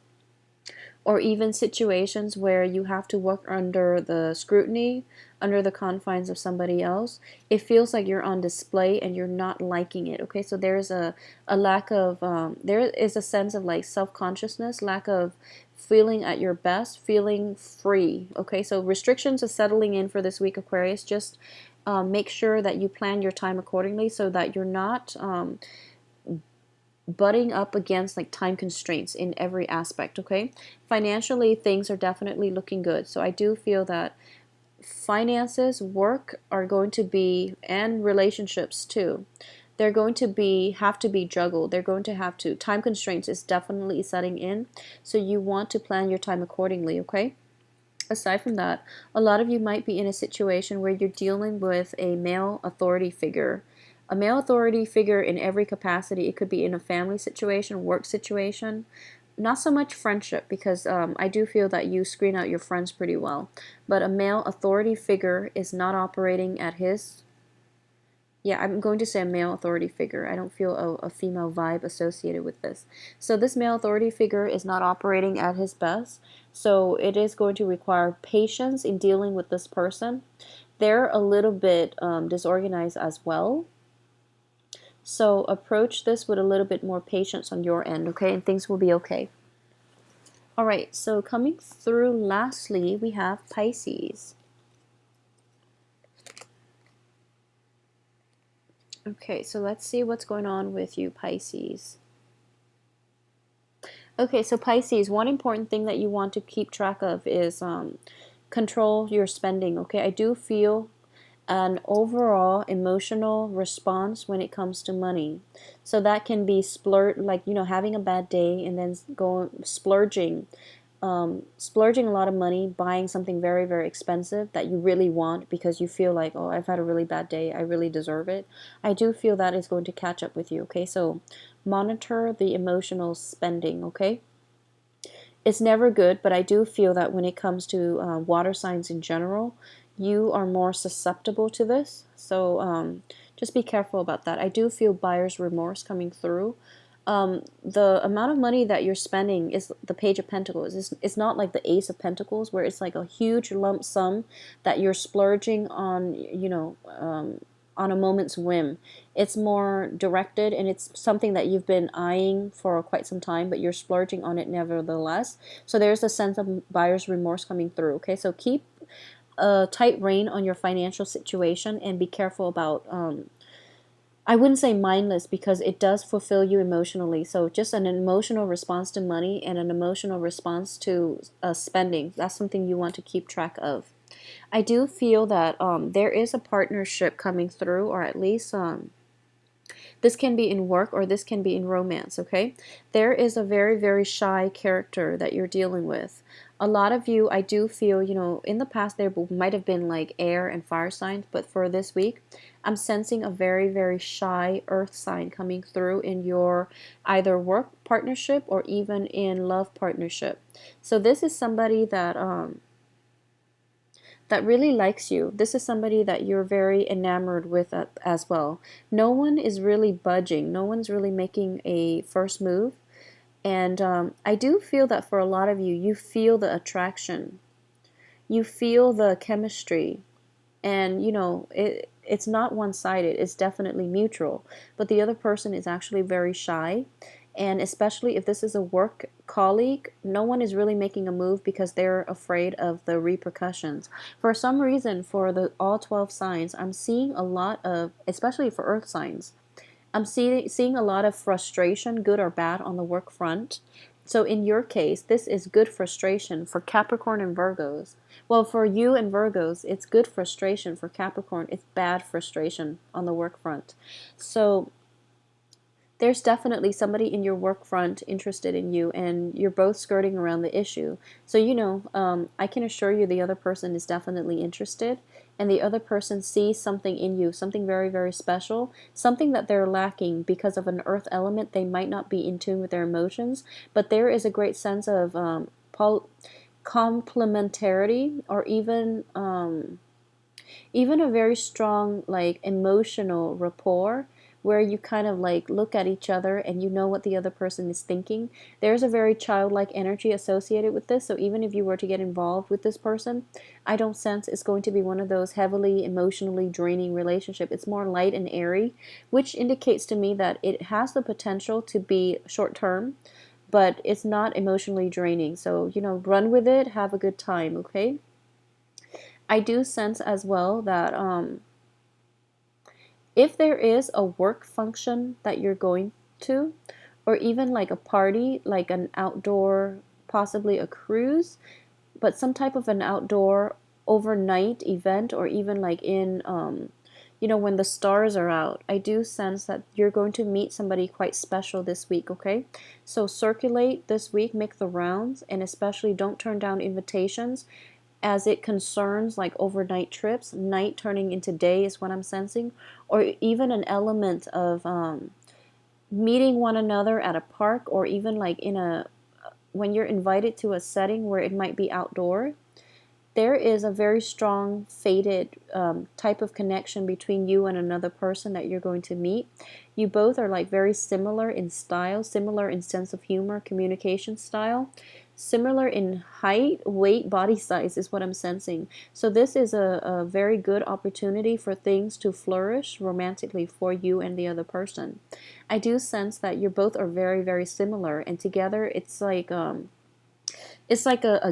or even situations where you have to work under the scrutiny, under the confines of somebody else. It feels like you're on display and you're not liking it, okay? So there's a lack of, there is a sense of like self-consciousness, lack of feeling at your best, feeling free, okay? So restrictions are settling in for this week, Aquarius. Just make sure that you plan your time accordingly, so that you're not butting up against like time constraints in every aspect, okay? Financially, things are definitely looking good. So I do feel that finances, work are going to be, and relationships too, they're going to have to be juggled. They're going to have to, time constraints is definitely setting in. So you want to plan your time accordingly, okay? Aside from that, a lot of you might be in a situation where you're dealing with a male authority figure. A male authority figure in every capacity. It could be in a family situation, work situation, not so much friendship, because I do feel that you screen out your friends pretty well. But a male authority figure is not operating at his, yeah, I'm going to say a male authority figure. I don't feel a female vibe associated with this. So this male authority figure is not operating at his best. So it is going to require patience in dealing with this person. They're a little bit disorganized as well. So approach this with a little bit more patience on your end, okay? And things will be okay. All right, so coming through lastly, we have Pisces. Okay, so let's see what's going on with you, Pisces. Okay, so Pisces, one important thing that you want to keep track of is control your spending, okay? I do feel an overall emotional response when it comes to money. So that can be like, having a bad day and then splurging a lot of money, buying something very expensive that you really want because you feel like, oh, I've had a really bad day, I really deserve it. I do feel that is going to catch up with you, okay? So monitor the emotional spending, okay? It's never good, but I do feel that when it comes to water signs in general, you are more susceptible to this. So just be careful about that. I do feel buyer's remorse coming through. The amount of money that you're spending is the Page of Pentacles. It's not like the Ace of Pentacles, where it's like a huge lump sum that you're splurging on, on a moment's whim. It's more directed, and it's something that you've been eyeing for quite some time, but you're splurging on it nevertheless. So there's a sense of buyer's remorse coming through, okay? So keep a tight rein on your financial situation and be careful about I wouldn't say mindless because it does fulfill you emotionally. So just an emotional response to money and an emotional response to spending. That's something you want to keep track of. I do feel that there is a partnership coming through, or at least this can be in work or this can be in romance, okay? There is a very, very shy character that you're dealing with. A lot of you, I do feel, in the past there might have been like air and fire signs, but for this week, I'm sensing a very, very shy earth sign coming through in your either work partnership or even in love partnership. So this is somebody that really likes you. This is somebody that you're very enamored with as well. No one is really budging. No one's really making a first move. And I do feel that for a lot of you, you feel the attraction. You feel the chemistry. And, it's not one-sided. It's definitely mutual. But the other person is actually very shy. And especially if this is a work colleague, no one is really making a move because they're afraid of the repercussions. For some reason, for the all 12 signs, I'm seeing a lot of, especially for earth signs, I'm seeing a lot of frustration, good or bad, on the work front. So in your case, this is good frustration for Capricorn and Virgos. Well, for you and Virgos, it's good frustration. For Capricorn, it's bad frustration on the work front. So there's definitely somebody in your work front interested in you, and you're both skirting around the issue. So, I can assure you the other person is definitely interested, and the other person sees something in you, something very, very special, something that they're lacking because of an earth element. They might not be in tune with their emotions, but there is a great sense of complementarity, or even a very strong like emotional rapport where you kind of like look at each other and you know what the other person is thinking. There's a very childlike energy associated with this. So even if you were to get involved with this person, I don't sense it's going to be one of those heavily emotionally draining relationship. It's more light and airy, which indicates to me that it has the potential to be short term, but it's not emotionally draining. So, run with it, have a good time, okay? I do sense as well that if there is a work function that you're going to, or even like a party, like an outdoor, possibly a cruise, but some type of an outdoor overnight event, or even like in, when the stars are out, I do sense that you're going to meet somebody quite special this week, okay? So circulate this week, make the rounds, and especially don't turn down invitations as it concerns like overnight trips. Night turning into day is what I'm sensing, or even an element of meeting one another at a park, or even like when you're invited to a setting where it might be outdoor. There is a very strong faded type of connection between you and another person that you're going to meet. You both are like very similar in style, similar in sense of humor, communication style, similar in height, weight, body size is what I'm sensing. So this is a very good opportunity for things to flourish romantically for you and the other person. I do sense that you both are very, very similar, and together it's like a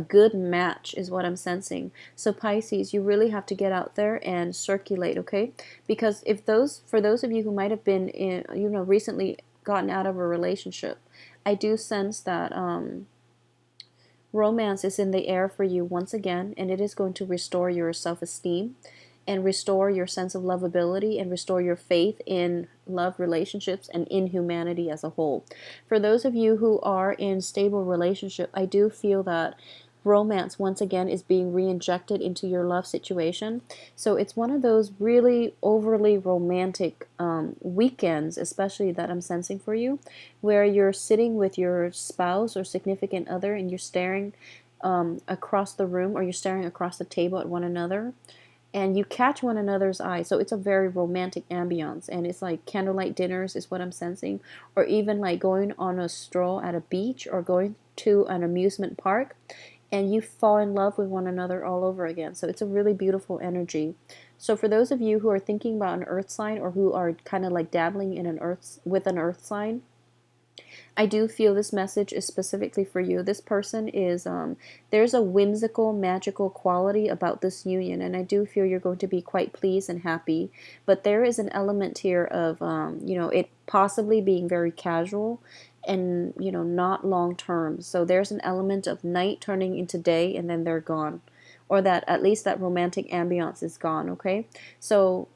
good match is what I'm sensing. So Pisces, you really have to get out there and circulate, okay? Because for those of you who might have been in, recently gotten out of a relationship, I do sense that romance is in the air for you once again, and it is going to restore your self-esteem and restore your sense of lovability and restore your faith in love relationships and in humanity as a whole. For those of you who are in stable relationship, I do feel that romance once again is being re-injected into your love situation. So it's one of those really overly romantic weekends, especially that I'm sensing for you, where you're sitting with your spouse or significant other and you're staring across the room, or you're staring across the table at one another, and you catch one another's eyes. So it's a very romantic ambiance, and it's like candlelight dinners is what I'm sensing, or even like going on a stroll at a beach or going to an amusement park, and you fall in love with one another all over again. So it's a really beautiful energy. So for those of you who are thinking about an earth sign, or who are kind of like dabbling in an earth sign, I do feel this message is specifically for you. This person is, there's a whimsical, magical quality about this union, and I do feel you're going to be quite pleased and happy. But there is an element here of, it possibly being very casual and, not long term. So there's an element of night turning into day and then they're gone. Or that at least that romantic ambiance is gone, okay? So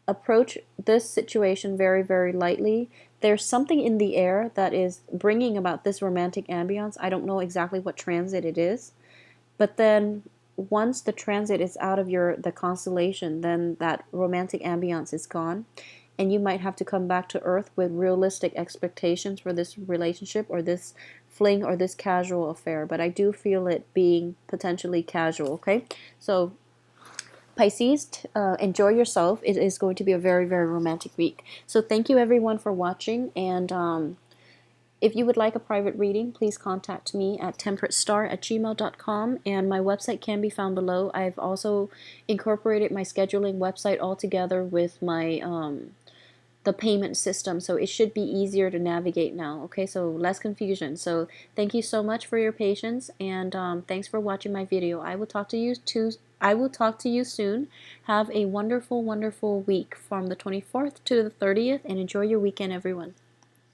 approach this situation very, very lightly. There's something in the air that is bringing about this romantic ambiance. I don't know exactly what transit it is, but then once the transit is out of the constellation, then that romantic ambiance is gone, and you might have to come back to Earth with realistic expectations for this relationship or this fling or this casual affair. But I do feel it being potentially casual. Okay, so Pisces, enjoy yourself. It is going to be a very, very romantic week. So thank you everyone for watching. And if you would like a private reading, please contact me at temperatestar@gmail.com. And my website can be found below. I've also incorporated my scheduling website all together with my the payment system, so it should be easier to navigate now. Okay, so less confusion. So thank you so much for your patience, and thanks for watching my video. I will talk to you soon. Have a wonderful, wonderful week from the 24th to the 30th, and enjoy your weekend, everyone.